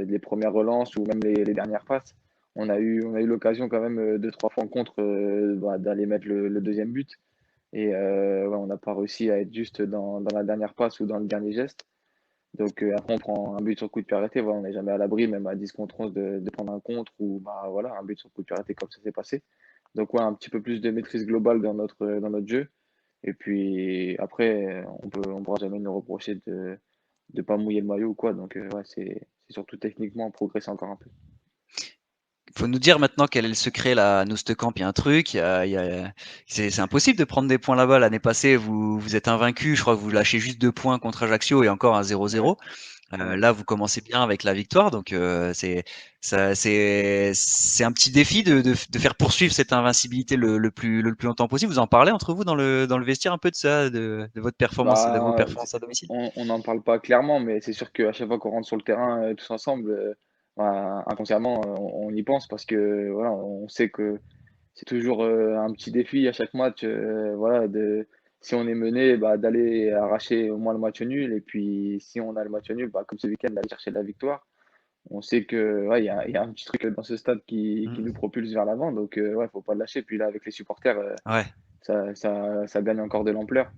les premières relances ou même les dernières passes. On a eu l'occasion quand même deux, trois fois en contre bah, d'aller mettre le deuxième but. Et ouais, on n'a pas réussi à être juste dans la dernière passe ou dans le dernier geste. Donc après, on prend un but sur coup de pied arrêté. Voilà, on n'est jamais à l'abri, même à 10 contre 11, de prendre un contre ou bah, voilà, un but sur coup de pied arrêté comme ça s'est passé. Donc ouais, un petit peu plus de maîtrise globale dans notre jeu. Et puis après, on pourra jamais nous reprocher de pas mouiller le maillot ou quoi. Donc ouais, c'est surtout techniquement progresser encore un peu. Faut nous dire maintenant quel est le secret là, nous ce camp, il y a un truc, c'est impossible de prendre des points là-bas. L'année passée, vous êtes invaincu, je crois que vous lâchez juste 2 points contre Ajaccio et encore un Ouais, 0-0. ouais. Là, vous commencez bien avec la victoire, donc c'est un petit défi de faire poursuivre cette invincibilité le plus longtemps possible. Vous en parlez entre vous dans le vestiaire un peu de ça, de votre performance, de vos Bah, performances à domicile? on n'en parle pas clairement, mais c'est sûr qu'à chaque fois qu'on rentre sur le terrain tous ensemble, bah, inconsciemment, on y pense parce que voilà, on sait que c'est toujours un petit défi à chaque match. Voilà, si on est mené, bah, d'aller arracher au moins le match nul. Et puis si on a le match nul, bah, comme ce week-end, d'aller chercher la victoire. On sait que ouais, il y a un petit truc dans ce stade qui nous Mmh. propulse vers l'avant. Donc ouais, faut pas le lâcher. Puis là, avec les supporters, Ouais. ça gagne encore de l'ampleur.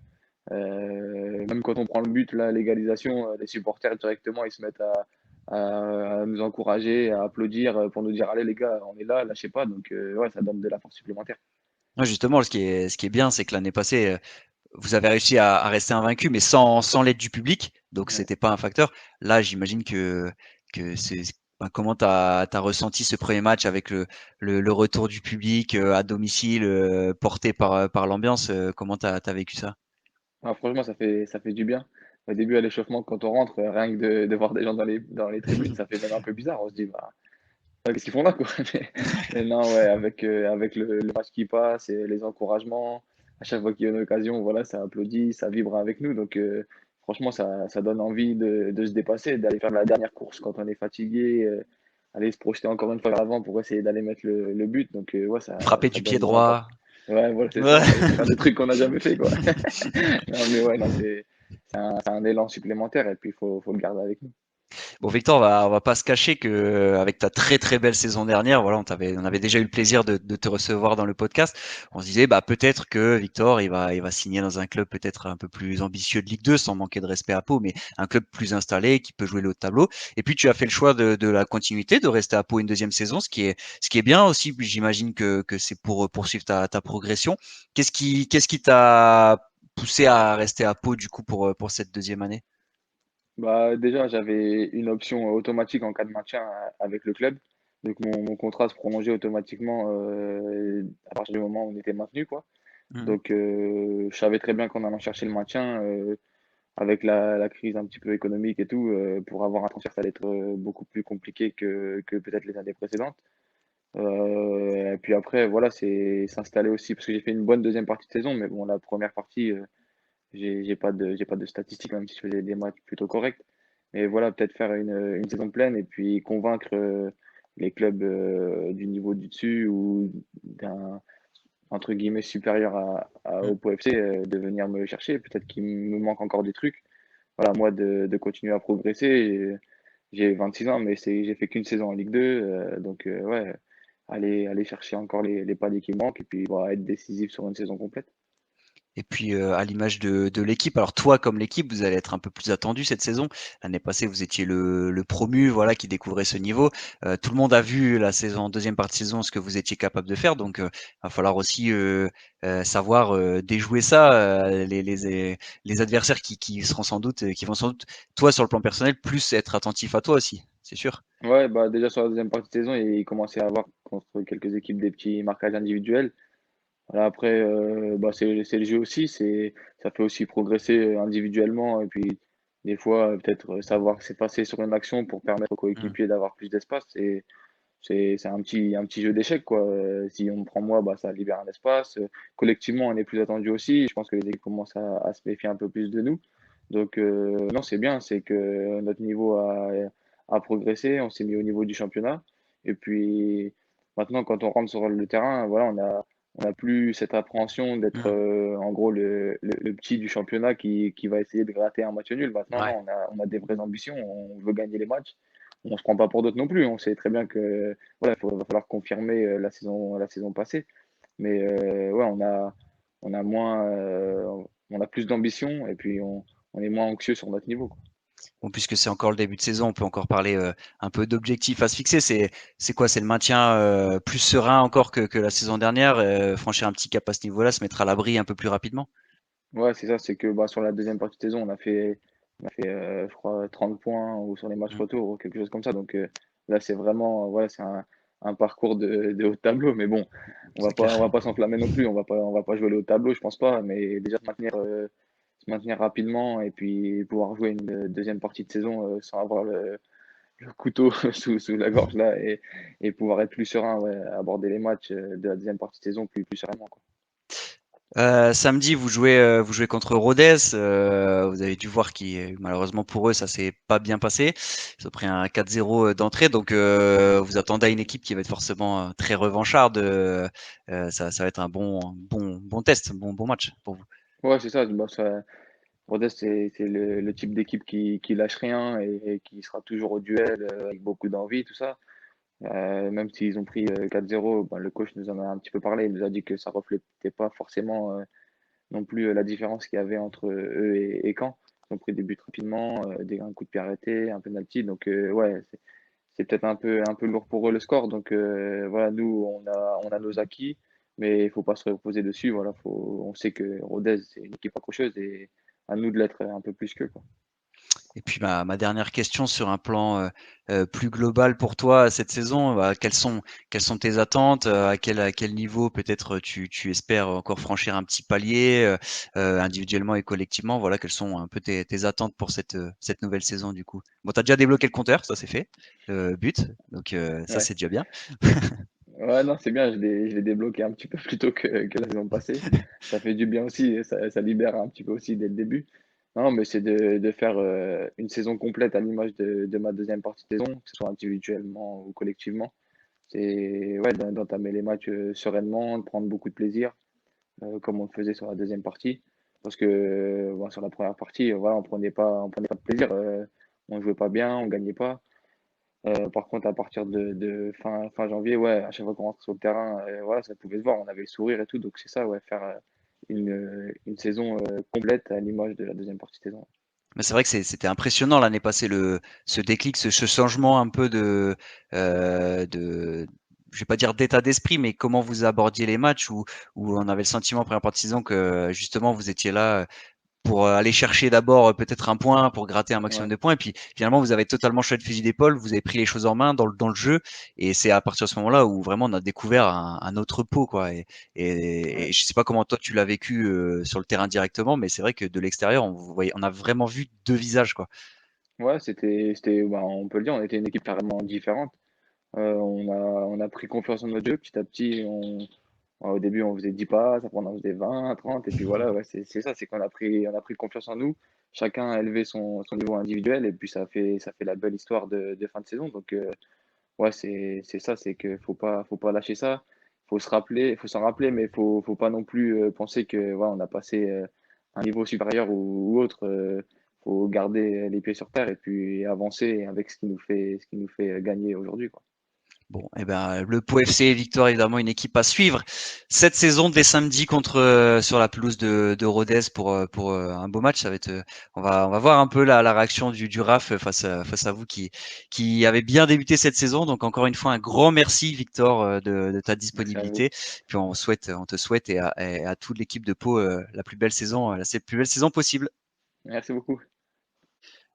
Même quand on prend le but, là, l'égalisation, les supporters directement, ils se mettent à nous encourager, à applaudir pour nous dire: «Allez les gars, on est là, lâchez pas». Donc ouais, ça donne de la force supplémentaire. Ouais, justement, ce qui est bien, c'est que l'année passée, vous avez réussi à rester invaincu, mais sans l'aide du public, donc Ouais. c'était pas un facteur. Là, j'imagine que c'est ben, comment t'as ressenti ce premier match avec le retour du public à domicile, porté par l'ambiance, comment t'as vécu ça? Ah, franchement, ça fait du bien. Au début, à l'échauffement, quand on rentre, rien que de voir des gens dans les tribunes, ça fait même un peu bizarre. On se dit: «Bah, qu'est-ce qu'ils font là, quoi?» Mais non, ouais, avec le match qui passe et les encouragements, à chaque fois qu'il y a une occasion, voilà, ça applaudit, ça vibre avec nous. Donc franchement, ça donne envie de se dépasser, d'aller faire la dernière course quand on est fatigué, aller se projeter encore une fois vers l'avant pour essayer d'aller mettre le but. Donc ouais, Frapper ça du pied donne encore droit. ouais, voilà, c'est Ouais. ça, faire des trucs qu'on n'a jamais fait, quoi. Non, mais ouais, non, c'est un élan supplémentaire et puis il faut le garder avec nous. Bon, Victor, on va pas se cacher que avec ta très très belle saison dernière, voilà, on avait déjà eu le plaisir de te recevoir dans le podcast. On se disait, bah peut-être que Victor, il va signer dans un club peut-être un peu plus ambitieux de Ligue 2, sans manquer de respect à Pau, mais un club plus installé qui peut jouer le haut de tableau. Et puis tu as fait le choix de la continuité, de rester à Pau une deuxième saison, ce qui est bien aussi. J'imagine que c'est pour poursuivre ta progression. Qu'est-ce qui t'a poussé à rester à Pau du coup pour cette deuxième année? Bah, déjà, j'avais une option automatique en cas de maintien avec le club. Donc mon contrat se prolongeait automatiquement à partir du moment où on était maintenu, quoi. Mhm. Donc je savais très bien qu'en allant chercher le maintien, avec la crise un petit peu économique et tout, pour avoir un transfert, ça allait être beaucoup plus compliqué que peut-être les années précédentes. Et puis après, voilà, c'est s'installer aussi parce que j'ai fait une bonne deuxième partie de saison, mais bon, la première partie, j'ai pas de statistiques, même si je faisais des matchs plutôt corrects. Mais voilà, peut-être faire une saison pleine et puis convaincre les clubs du niveau du dessus ou d'un entre guillemets supérieur Mmh. au POFC de venir me chercher. Peut-être qu'il me manque encore des trucs. Voilà, moi de continuer à progresser. J'ai 26 ans, mais j'ai fait qu'une saison en Ligue 2. Donc, ouais, aller chercher encore les paliers qui manquent et puis voilà, être décisif sur une saison complète. Et puis, à l'image de l'équipe, alors toi, comme l'équipe, vous allez être un peu plus attendu cette saison. L'année passée, vous étiez le promu, voilà, qui découvrait ce niveau. Tout le monde a vu la saison, en deuxième partie de saison, ce que vous étiez capable de faire. Donc, va falloir aussi savoir déjouer ça. Les adversaires qui seront sans doute, qui vont sans doute, toi, sur le plan personnel, plus être attentif à toi aussi, c'est sûr. Ouais, bah déjà sur la deuxième partie de saison, il commençait à avoir contre quelques équipes des petits marquages individuels. Voilà, après, bah, c'est le jeu aussi, ça fait aussi progresser individuellement et puis des fois, peut-être savoir s'effacer sur une action pour permettre aux Mmh. coéquipiers d'avoir plus d'espace. C'est un petit jeu d'échecs, quoi. Si on me prend moi, bah, ça libère un espace. Collectivement, on est plus attendu aussi. Je pense que les équipes commencent à se méfier un peu plus de nous. Donc, non, c'est bien, c'est que notre niveau a progressé. On s'est mis au niveau du championnat. Et puis, maintenant, quand on rentre sur le terrain, voilà, on a plus cette appréhension d'être, Mmh. en gros, le petit du championnat qui va essayer de gratter un match nul. Maintenant, Ouais. non, on a des vraies ambitions. On veut gagner les matchs. On se prend pas pour d'autres non plus. On sait très bien que voilà, va falloir confirmer la saison passée. Mais ouais, on a plus d'ambition et puis on est moins anxieux sur notre niveau, quoi. Bon, puisque c'est encore le début de saison, on peut encore parler un peu d'objectifs à se fixer. C'est quoi? C'est le maintien plus serein encore que la saison dernière, franchir un petit cap à ce niveau-là, se mettre à l'abri un peu plus rapidement? Ouais, c'est ça, c'est que bah, sur la deuxième partie de saison, on a fait je crois 30 points ou sur les matchs Mmh. retour ou quelque chose comme ça. Donc là, c'est vraiment voilà, c'est un parcours de haut de tableau. Mais bon, C'est on clair. va pas s'enflammer non plus. On va pas jouer le haut de tableau, je pense pas. Mais déjà se maintenir rapidement et puis pouvoir jouer une deuxième partie de saison sans avoir le couteau sous la gorge là et pouvoir être plus serein, ouais, aborder les matchs de la deuxième partie de saison plus sereinement, quoi. Samedi, vous jouez contre Rodez. Vous avez dû voir qui, malheureusement pour eux, ça s'est pas bien passé. Ils ont pris un 4-0 d'entrée, donc vous attendez à une équipe qui va être forcément très revancharde. Ça va être un bon test, bon match pour vous. Ouais, c'est ça. Bah, Rodez, c'est le type d'équipe qui lâche rien et qui sera toujours au duel avec beaucoup d'envie, tout ça. Même s'ils ont pris 4-0, ben, le coach nous en a un petit peu parlé. Il nous a dit que ça reflétait pas forcément non plus la différence qu'il y avait entre eux et Caen. Ils ont pris des buts rapidement, un coup de pied arrêté, un penalty. Donc, ouais, c'est peut-être un peu lourd pour eux le score. Donc, voilà, nous, on a nos acquis, mais il faut pas se reposer dessus. Voilà, on sait que Rodez, c'est une équipe accrocheuse et à nous de l'être un peu plus qu'eux, quoi. Et puis ma dernière question sur un plan plus global pour toi cette saison, bah, quelles sont tes attentes, à quel niveau peut-être tu espères encore franchir un petit palier individuellement et collectivement, voilà, quelles sont un peu tes attentes pour cette nouvelle saison du coup. Bon, tu as déjà débloqué le compteur, ça c'est fait, but, donc ça Ouais. c'est déjà bien. Ouais, non, c'est bien, je l'ai débloqué un petit peu plus tôt que la saison passée. Ça fait du bien aussi, et ça libère un petit peu aussi dès le début. Non, mais c'est de faire une saison complète à l'image de ma deuxième partie de saison, que ce soit individuellement ou collectivement. C'est ouais, d'entamer les matchs sereinement, de prendre beaucoup de plaisir, comme on le faisait sur la deuxième partie. Parce que bon, sur la première partie, voilà, on prenait pas de plaisir, on jouait pas bien, on gagnait pas. Par contre, à partir de fin janvier, ouais, à chaque fois qu'on rentre sur le terrain, voilà, ça pouvait se voir, on avait le sourire et tout. Donc c'est ça, ouais, faire une saison complète à l'image de la deuxième partie de saison. Mais c'est vrai que c'était impressionnant l'année passée, ce déclic, ce changement un peu de, je vais pas dire d'état d'esprit, mais comment vous abordiez les matchs où on avait le sentiment en première partie de saison que justement vous étiez là pour aller chercher d'abord peut-être un point, pour gratter un maximum Ouais, de points. Et puis finalement, vous avez totalement changé de fusil d'épaule, vous avez pris les choses en main dans le jeu. Et c'est à partir de ce moment-là où vraiment on a découvert un autre pot, quoi. Et ouais. je sais pas comment toi tu l'as vécu sur le terrain directement, mais c'est vrai que de l'extérieur, on a vraiment vu deux visages, quoi. Ouais, bah, on peut le dire, on était une équipe carrément différente. On a pris confiance en notre jeu petit à petit. Au début, on faisait 10 passes, après on en faisait 20, 30, et puis voilà, ouais, c'est ça, c'est qu'on a pris confiance en nous. Chacun a élevé son niveau individuel, et puis ça fait la belle histoire de fin de saison. Donc, ouais, c'est ça, c'est que faut pas lâcher ça. Faut s'en rappeler, mais faut pas non plus penser que voilà, on a passé un niveau supérieur ou autre. Faut garder les pieds sur terre et puis avancer avec ce qui nous fait gagner aujourd'hui, quoi. Bon, eh ben, le Pau FC, victoire évidemment, une équipe à suivre cette saison dès samedi contre sur la pelouse de Rodez pour un beau match. Ça va être, on va voir un peu la réaction du RAF face à vous qui avez bien débuté cette saison. Donc encore une fois un grand merci Victor de ta Merci à vous. disponibilité. Puis on te souhaite et à toute l'équipe de Pau la plus belle saison, la plus belle saison possible. Merci beaucoup.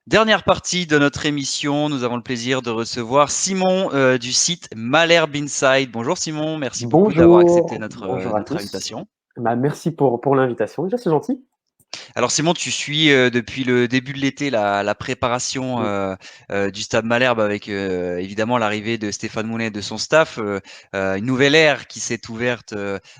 Dernière partie de notre émission, nous avons le plaisir de recevoir Simon du site Malherbe Inside. Bonjour Simon, merci beaucoup d'avoir accepté Bonjour, notre, bonjour à notre tous. invitation. Bah, merci pour l'invitation. Déjà, c'est gentil. Alors Simon, tu suis depuis le début de l'été la préparation Mm. du Stade Malherbe avec évidemment l'arrivée de Stéphane Moulin et de son staff, une nouvelle ère qui s'est ouverte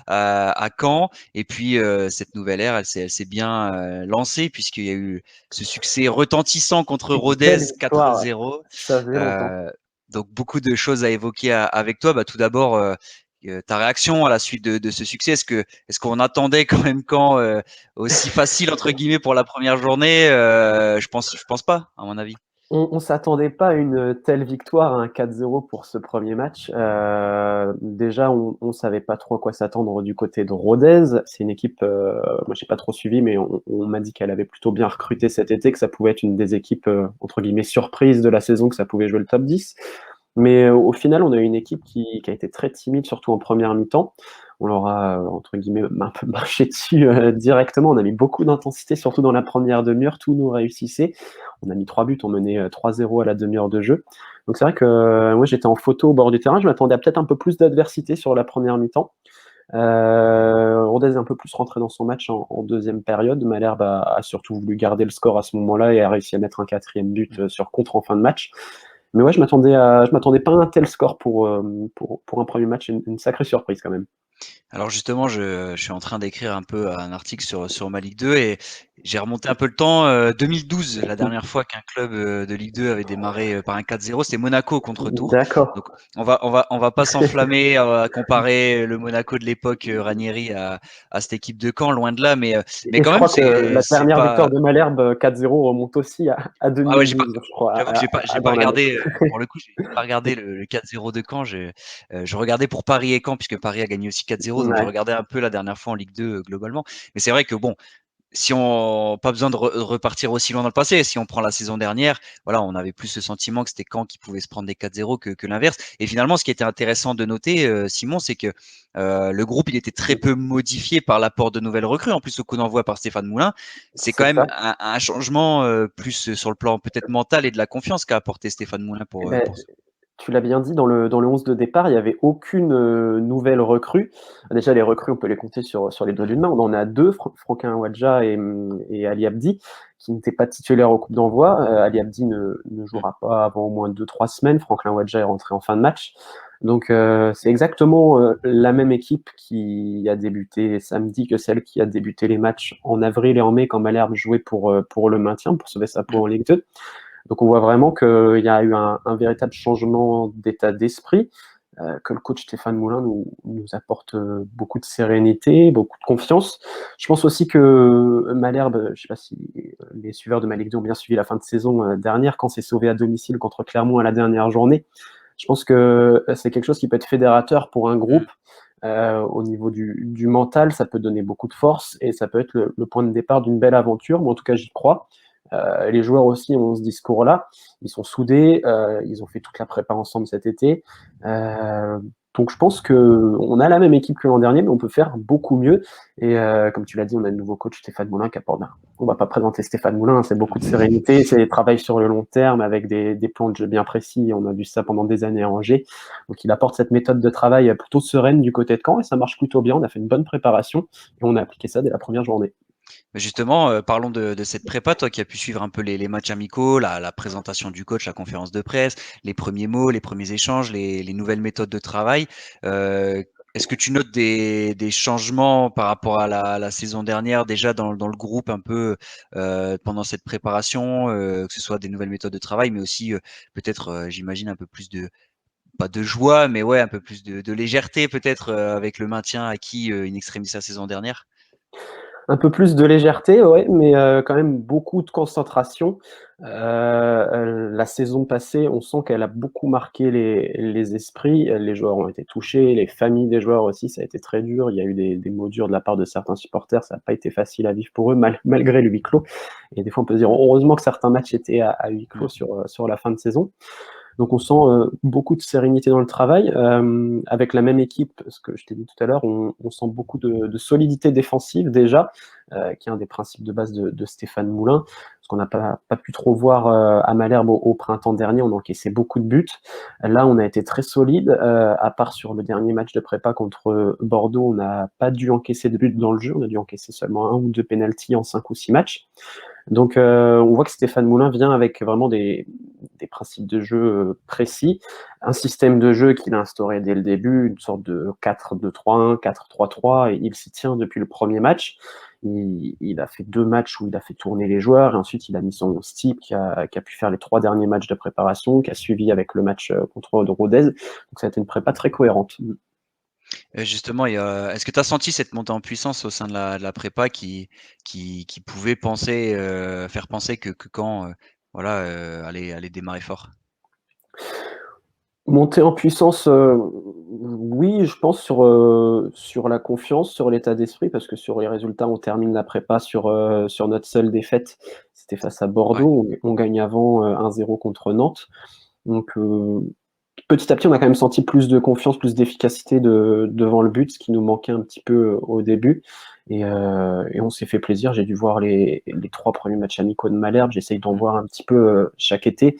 à Caen. Et puis cette nouvelle ère, elle s'est bien lancée puisqu'il y a eu ce succès retentissant contre Une Rodez belle histoire, ouais. 4-0. Ça faisait longtemps. Euh, donc beaucoup de choses à évoquer avec toi. Bah, tout d'abord, ta réaction à la suite de ce succès. Est-ce qu'on attendait quand même quand aussi facile entre guillemets pour la première journée? Je pense pas, à mon avis. On s'attendait pas à une telle victoire, à un 4-0 pour ce premier match. Déjà, on savait pas trop à quoi s'attendre du côté de Rodez. C'est une équipe, moi j'ai pas trop suivi, mais on m'a dit qu'elle avait plutôt bien recruté cet été, que ça pouvait être une des équipes entre guillemets surprise de la saison, que ça pouvait jouer le top 10. Mais au final, on a eu une équipe qui a été très timide, surtout en première mi-temps. On leur a, entre guillemets, un peu marché dessus directement. On a mis beaucoup d'intensité, surtout dans la première demi-heure. Tout nous réussissait. On a mis 3 buts, on menait 3-0 à la demi-heure de jeu. Donc c'est vrai que moi, j'étais en photo au bord du terrain. Je m'attendais à peut-être un peu plus d'adversité sur la première mi-temps. Rodez est un peu plus rentré dans son match en deuxième période. Malherbe a surtout voulu garder le score à ce moment-là et a réussi à mettre un quatrième but sur contre en fin de match. Mais ouais, je m'attendais pas à un tel score pour un premier match, une sacrée surprise quand même. Alors justement, je suis en train d'écrire un peu un article sur ma Ligue 2 et j'ai remonté un peu le temps. 2012, la dernière fois qu'un club de Ligue 2 avait démarré par un 4-0, c'était Monaco contre Tours. D'accord. Donc on va pas s'enflammer à comparer le Monaco de l'époque Ranieri à cette équipe de Caen, loin de là. Mais Et je quand même, crois que la c'est dernière victoire pas. de Malherbe 4-0 remonte aussi à Ah ouais, j'ai pas. 2012, je crois, J'avoue que j'ai pas dans l'année. regardé. Pour le coup, j'ai pas regardé le 4-0 de Caen. Je regardais pour Paris et Caen puisque Paris a gagné aussi 4-0, donc je Ouais, regardais un peu la dernière fois en Ligue 2 globalement. Mais c'est vrai que bon, si on pas besoin de repartir aussi loin dans le passé. Si on prend la saison dernière, voilà, on avait plus ce sentiment que c'était Caen qui pouvait se prendre des 4-0 que l'inverse. Et finalement, ce qui était intéressant de noter, Simon, c'est que le groupe il était très peu modifié par l'apport de nouvelles recrues. En plus, au coup d'envoi par Stéphane Moulin, c'est quand c'est même ça. un changement plus sur le plan peut-être mental et de la confiance qu'a apporté Stéphane Moulin Eh pour, ben, pour ce. tu l'as bien dit, dans le 11 de départ, il n'y avait aucune nouvelle recrue. Déjà, les recrues, on peut les compter sur les doigts d'une main. On en a deux, Franquin Wadja et Ali Abdi, qui n'étaient pas titulaires au Coupe d'envoi. Ali Abdi ne jouera pas avant au moins 2-3 semaines. Franklin Wadja est rentré en fin de match. Donc, c'est exactement la même équipe qui a débuté samedi que celle qui a débuté les matchs en avril et en mai quand Malherbe jouait pour le maintien, pour sauver sa peau en Ligue 2. Donc on voit vraiment qu'il y a eu un véritable changement d'état d'esprit, que le coach Stéphane Moulin nous apporte beaucoup de sérénité, beaucoup de confiance. Je pense aussi que Malherbe, je ne sais pas si les suiveurs de ma Ligue 2 ont bien suivi la fin de saison dernière, quand c'est sauvé à domicile contre Clermont à la dernière journée. Je pense que c'est quelque chose qui peut être fédérateur pour un groupe. Au niveau du mental, ça peut donner beaucoup de force et ça peut être le point de départ d'une belle aventure. Moi, en tout cas, j'y crois. Les joueurs aussi ont ce discours-là. Ils sont soudés, ils ont fait toute la prépa ensemble cet été. Donc je pense qu'on a la même équipe que l'an dernier, mais on peut faire beaucoup mieux. Et comme tu l'as dit, on a le nouveau coach Stéphane Moulin qui apporte. On va pas présenter Stéphane Moulin, c'est beaucoup de sérénité, c'est travail sur le long terme avec des plans de jeu bien précis. On a vu ça pendant des années à Angers. Donc il apporte cette méthode de travail plutôt sereine du côté de Caen et ça marche plutôt bien. On a fait une bonne préparation et on a appliqué ça dès la première journée. Mais justement, parlons de cette prépa, toi qui as pu suivre un peu les matchs amicaux, la présentation du coach, la conférence de presse, les premiers mots, les premiers échanges, les nouvelles méthodes de travail. Est-ce que tu notes des changements par rapport à la saison dernière, déjà dans le groupe un peu pendant cette préparation, que ce soit des nouvelles méthodes de travail, mais aussi peut-être, j'imagine, un peu plus pas de joie, mais ouais, un peu plus de légèreté peut-être avec le maintien acquis in extremis la saison dernière? Un peu plus de légèreté, ouais, mais quand même beaucoup de concentration. La saison passée, on sent qu'elle a beaucoup marqué les esprits. Les joueurs ont été touchés, les familles des joueurs aussi, ça a été très dur. Il y a eu des mots durs de la part de certains supporters, ça n'a pas été facile à vivre pour eux, malgré le huis clos. Et des fois, on peut se dire heureusement que certains matchs étaient à huis clos sur la fin de saison. Donc on sent beaucoup de sérénité dans le travail. Avec la même équipe, ce que je t'ai dit tout à l'heure, on sent beaucoup de solidité défensive déjà, qui est un des principes de base de Stéphane Moulin, ce qu'on n'a pas pu trop voir à Malherbe au printemps dernier. On encaissait beaucoup de buts. Là, on a été très solide, à part sur le dernier match de prépa contre Bordeaux, on n'a pas dû encaisser de buts dans le jeu. On a dû encaisser seulement 1 ou 2 pénaltys en 5 ou 6 matchs. Donc, on voit que Stéphane Moulin vient avec vraiment des principes de jeu précis, un système de jeu qu'il a instauré dès le début, une sorte de 4-2-3-1, 4-3-3, et il s'y tient depuis le premier match. Il a fait 2 matchs où il a fait tourner les joueurs, et ensuite il a mis son type qui a pu faire les 3 derniers matchs de préparation, qui a suivi avec le match contre Rodez. Donc ça a été une prépa très cohérente. Justement, est-ce que tu as senti cette montée en puissance au sein de la prépa qui pouvait faire penser que Caen voilà, allait démarrer fort? Monter en puissance, oui, je pense sur la confiance, sur l'état d'esprit, parce que sur les résultats, on termine la prépa sur notre seule défaite. C'était face à Ouais. Bordeaux. On gagne avant 1-0 contre Nantes. Donc, petit à petit, on a quand même senti plus de confiance, plus d'efficacité devant le but, ce qui nous manquait un petit peu au début. Et on s'est fait plaisir. J'ai dû voir les 3 premiers matchs amicaux de Malherbe. J'essaye d'en voir un petit peu chaque été.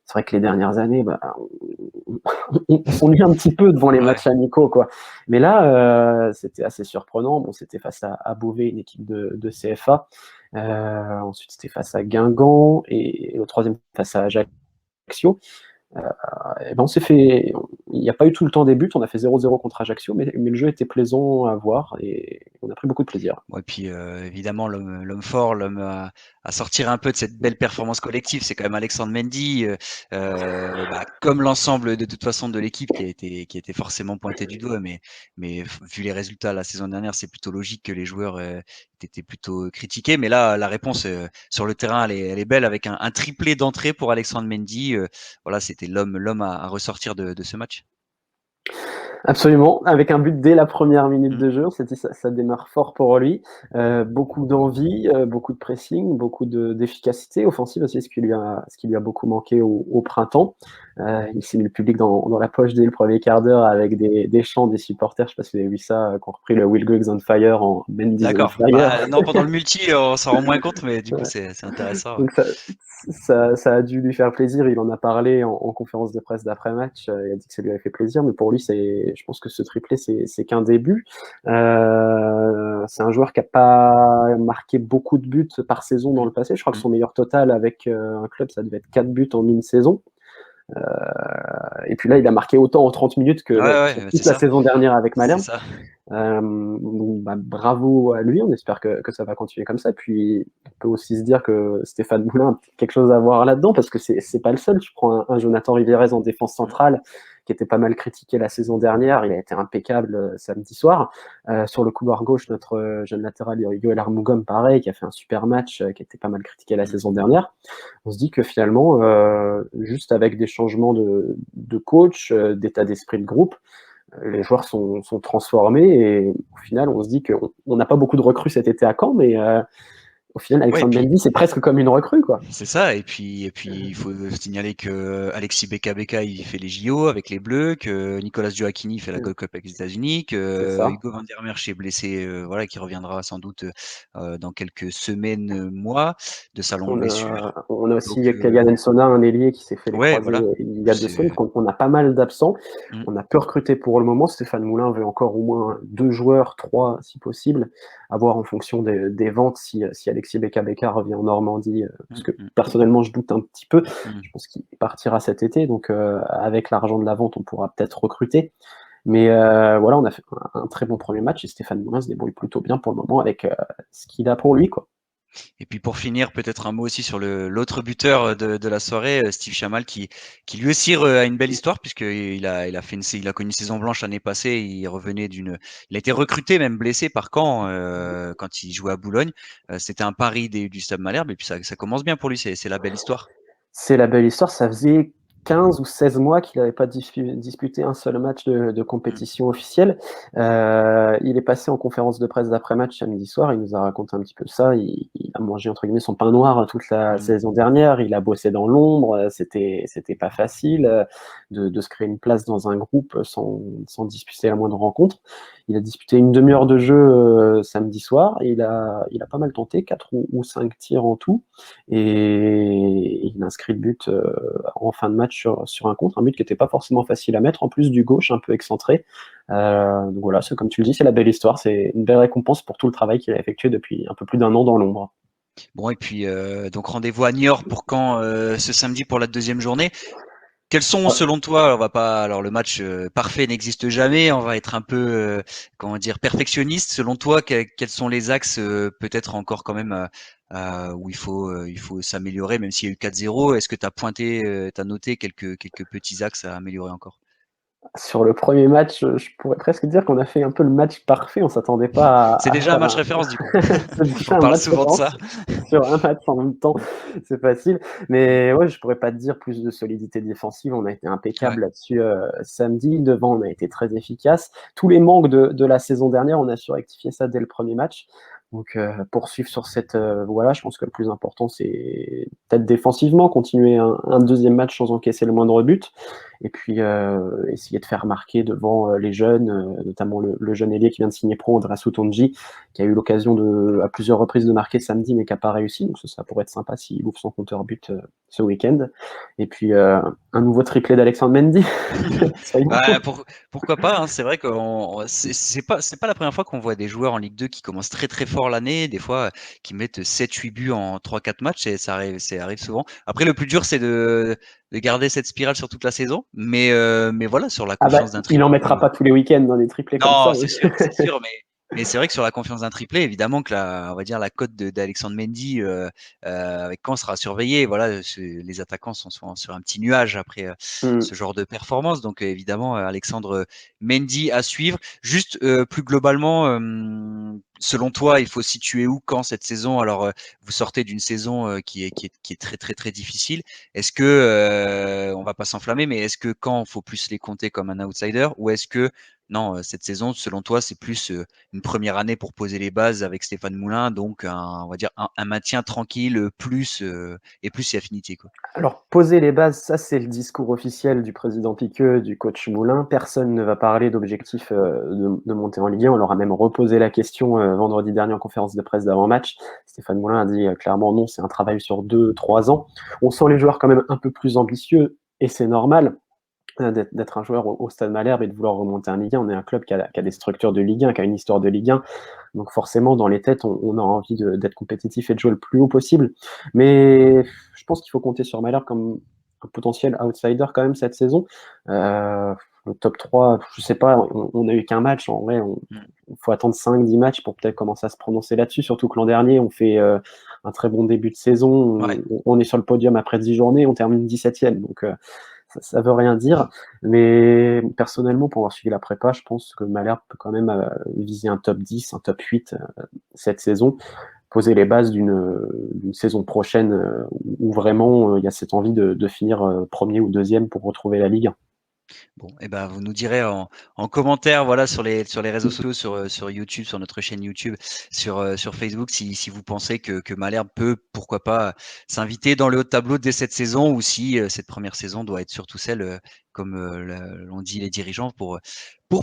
C'est vrai que les dernières années, on s'ennuie un petit peu devant les Ouais. matchs amicaux, quoi. Mais là, c'était assez surprenant. Bon, c'était face à Beauvais, une équipe de CFA. Ensuite, c'était face à Guingamp et le troisième face à Ajaccio. Et ben on s'est fait. Il n'y a pas eu tout le temps des buts. On a fait 0-0 contre Ajaccio, mais le jeu était plaisant à voir et on a pris beaucoup de plaisir. Ouais, puis évidemment, l'homme fort, l'homme à sortir un peu de cette belle performance collective, c'est quand même Alexandre Mendy, comme l'ensemble de toute façon de l'équipe qui a été forcément pointé du doigt, mais vu les résultats la saison dernière, c'est plutôt logique que les joueurs étaient plutôt critiqués. Mais là, la réponse sur le terrain, elle est belle avec un triplé d'entrée pour Alexandre Mendy. Voilà, c'était l'homme à ressortir de ce match. Absolument, avec un but dès la première minute Mm. de jeu, on s'est dit ça démarre fort pour lui. Beaucoup d'envie, beaucoup de pressing, beaucoup d'efficacité offensive aussi, ce qui lui a beaucoup manqué au printemps. Il s'est mis le public dans la poche dès le premier quart d'heure avec des chants des supporters. Je ne sais pas si vous avez vu ça, qui ont repris le Will Griggs on Fire en Mendy's on D'accord. Fire. Bah, non, pendant le multi, on s'en rend moins compte, mais du coup, c'est intéressant. Ouais. Donc ça a dû lui faire plaisir. Il en a parlé en conférence de presse d'après-match. Il a dit que ça lui avait fait plaisir, mais pour lui, je pense que ce triplé, c'est qu'un début. C'est un joueur qui n'a pas marqué beaucoup de buts par saison dans Mm. le passé. Je crois que Mm. son meilleur total avec un club, ça devait être 4 buts en une saison. Et puis là, il a marqué autant en 30 minutes Ouais, que ouais, sur c'est toute la ça. saison dernière avec C'est Malherbe. ça. Bravo à lui, on espère que ça va continuer comme ça. Puis on peut aussi se dire que Stéphane Moulin a quelque chose à voir là-dedans, parce que c'est pas le seul. Tu prends un Jonathan Rivérez en défense centrale, qui était pas mal critiqué la saison dernière, il a été impeccable samedi soir. Sur le couloir gauche, notre jeune latéral Yoel Armougom, pareil, qui a fait un super match, qui était pas mal critiqué la saison dernière. On se dit que finalement, juste avec des changements de coach, d'état d'esprit de groupe, les joueurs sont transformés et au final, on se dit qu'on n'a pas beaucoup de recrues cet été à Caen, mais au final, Ouais, et Alexandre puis Mendy, c'est presque comme une recrue, quoi. c'est ça. Et puis, il faut signaler que Alexis Beka il fait les JO avec les Bleus, que Nicolas Gioacchini fait la Gold Cup avec les États-Unis, C'est que ça. Hugo Van der Merch est blessé, voilà, qui reviendra sans doute dans quelques semaines, mois de sa longue blessure. On a aussi Donc, Kagan Ensona, un ailier qui s'est fait les ouais, croisés voilà. il y a 2 semaines. C'est, Donc on a pas mal d'absents. mm, On a peu recruté pour le moment. Stéphane Moulin veut encore au moins 2 joueurs, 3 si possible, à voir en fonction des ventes si Alexis Beka revient en Normandie. Parce mm, que mm, personnellement, je doute un petit peu. mm. Je pense qu'il partira cet été. Donc avec l'argent de la vente, on pourra peut-être recruter. Mais voilà, on a fait un très bon premier match et Stéphane Moulin se débrouille plutôt bien pour le moment avec ce qu'il a pour lui, quoi. Et puis pour finir, peut-être un mot aussi sur l'autre buteur de la soirée, Steve Chamal, qui lui aussi a une belle histoire puisqu'il il a connu une saison blanche l'année passée. Il a été recruté, même blessé par Caen quand il jouait à Boulogne. C'était un pari du Stade Malherbe et puis ça commence bien pour lui. C'est la belle histoire. C'est la belle histoire, ça faisait 15 ou 16 mois qu'il n'avait pas disputé un seul match de Mm. compétition officielle. Il est passé en conférence de presse d'après-match samedi soir, il nous a raconté un petit peu ça, il a mangé entre guillemets son pain noir toute la Mm. saison dernière, il a bossé dans l'ombre, c'était pas facile de se créer une place dans un groupe sans disputer la moindre rencontre. Il a disputé une demi-heure de jeu samedi soir, et il a pas mal tenté, 4 ou 5 tirs en tout, et il a inscrit le but en fin de match sur un contre, un but qui n'était pas forcément facile à mettre, en plus du gauche un peu excentré. Donc voilà, comme tu le dis, c'est la belle histoire, c'est une belle récompense pour tout le travail qu'il a effectué depuis un peu plus d'1 an dans l'ombre. Bon, et puis donc rendez-vous à Niort pour Caen ce samedi pour la deuxième journée. Quels sont, selon toi, on va pas, alors le match parfait n'existe jamais, on va être un peu, comment dire, perfectionniste. Selon toi, quels sont les axes, peut-être encore quand même, où il faut s'améliorer, même s'il y a eu 4-0. Est-ce que tu as pointé, tu as noté quelques petits axes à améliorer encore? Sur le premier match, je pourrais presque dire qu'on a fait un peu le match parfait. On s'attendait pas C'est à déjà un faire match un, référence du coup. c'est On déjà un parle match souvent de référence ça. sur un match en même temps. C'est facile. Mais ouais, je pourrais pas te dire plus de solidité défensive. On a été Ouais. impeccable là-dessus samedi. Devant, on a été très efficace. Tous les manques de la saison dernière, on a su rectifier ça dès le premier match. Donc poursuivre sur cette voilà, je pense que le plus important c'est peut-être défensivement, continuer un deuxième match sans encaisser le moindre but, et puis essayer de faire marquer devant les jeunes, notamment le jeune ailier qui vient de signer pro, Andrasou Tonji, qui a eu l'occasion à plusieurs reprises de marquer samedi mais qui n'a pas réussi, donc ça pourrait être sympa s'il ouvre son compteur but ce week-end. Et puis un nouveau triplé d'Alexandre Mendy. Soyons fous. Ouais, pourquoi pas, hein. C'est vrai que c'est pas la première fois qu'on voit des joueurs en Ligue 2 qui commencent très très fort l'année, des fois qui mettent 7-8 buts en 3-4 matchs et ça arrive souvent. Après, le plus dur, c'est de garder cette spirale sur toute la saison, mais voilà, sur la Ah bah, confiance d'un il en triplé. mettra pas tous les week-ends dans des triplés comme ça. Non, c'est sûr, mais c'est vrai que sur la confiance d'un triplé, évidemment que on va dire la cote d'Alexandre Mendy avec Caen sera surveillée. Voilà, les attaquants sont souvent sur un petit nuage après Mm. ce genre de performance. Donc évidemment, Alexandre Mendy à suivre. Juste plus globalement, selon toi, il faut situer où Caen cette saison? Alors, vous sortez d'une saison qui est très très très difficile. Est-ce que on va pas s'enflammer, mais est-ce que Caen faut plus les compter comme un outsider ou est-ce que non, cette saison, selon toi, c'est plus une première année pour poser les bases avec Stéphane Moulin, donc on va dire un maintien tranquille, et plus c'est affinité, quoi. Alors, poser les bases, ça c'est le discours officiel du président Piqueux, du coach Moulin. Personne ne va parler d'objectif de monter en Ligue 1. On leur a même reposé la question vendredi dernier en conférence de presse d'avant-match. Stéphane Moulin a dit clairement non, c'est un travail sur 2, 3 ans. On sent les joueurs quand même un peu plus ambitieux, et c'est normal d'être un joueur au Stade Malherbe et de vouloir remonter en Ligue 1. On est un club qui a des structures de Ligue 1, qui a une histoire de Ligue 1. Donc forcément, dans les têtes, on a envie d'être compétitif et de jouer le plus haut possible. Mais je pense qu'il faut compter sur Malherbe comme un potentiel outsider quand même cette saison. Le top 3, je sais pas, on n'a eu qu'un match. En vrai, Mm. il faut attendre 5-10 matchs pour peut-être commencer à se prononcer là-dessus. Surtout que l'an dernier, on fait un très bon début de saison. Ouais. On est sur le podium après 10 journées, on termine 17e. Donc ça veut rien dire. Mais personnellement, pour avoir suivi la prépa, je pense que Malherbe peut quand même viser un top 10, un top 8 cette saison, poser les bases d'une saison prochaine où vraiment il y a cette envie de finir premier ou deuxième pour retrouver la Ligue 1. Bon, et ben vous nous direz en commentaire, voilà, sur les réseaux sociaux, sur YouTube, sur notre chaîne YouTube, sur Facebook, si vous pensez que Malherbe peut, pourquoi pas, s'inviter dans le haut de tableau dès cette saison, ou si cette première saison doit être surtout celle, comme l'ont dit les dirigeants, pour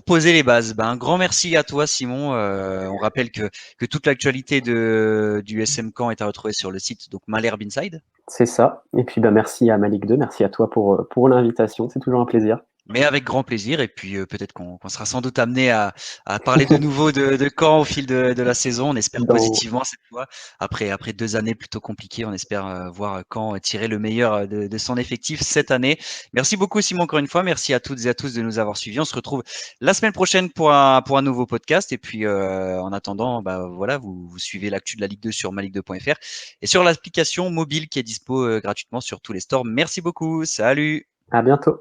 poser les bases. Ben, un grand merci à toi, Simon. On rappelle que toute l'actualité du SM Caen est à retrouver sur le site, donc Malherbe Inside. C'est ça. Et puis bah, merci à Malik 2, merci à toi pour l'invitation. C'est toujours un plaisir. Mais avec grand plaisir. Et puis peut-être qu'on sera sans doute amené à parler de nouveau de Caen au fil de la saison. On espère Dans- positivement cette fois. Après 2 années plutôt compliquées, on espère voir Caen tirer le meilleur de son effectif cette année. Merci beaucoup Simon encore une fois. Merci à toutes et à tous de nous avoir suivis. On se retrouve la semaine prochaine pour un nouveau podcast. Et puis en attendant, bah, voilà, vous suivez l'actu de la Ligue 2 sur maligue2.fr et sur l'application mobile qui est dispo gratuitement sur tous les stores. Merci beaucoup. Salut! À bientôt.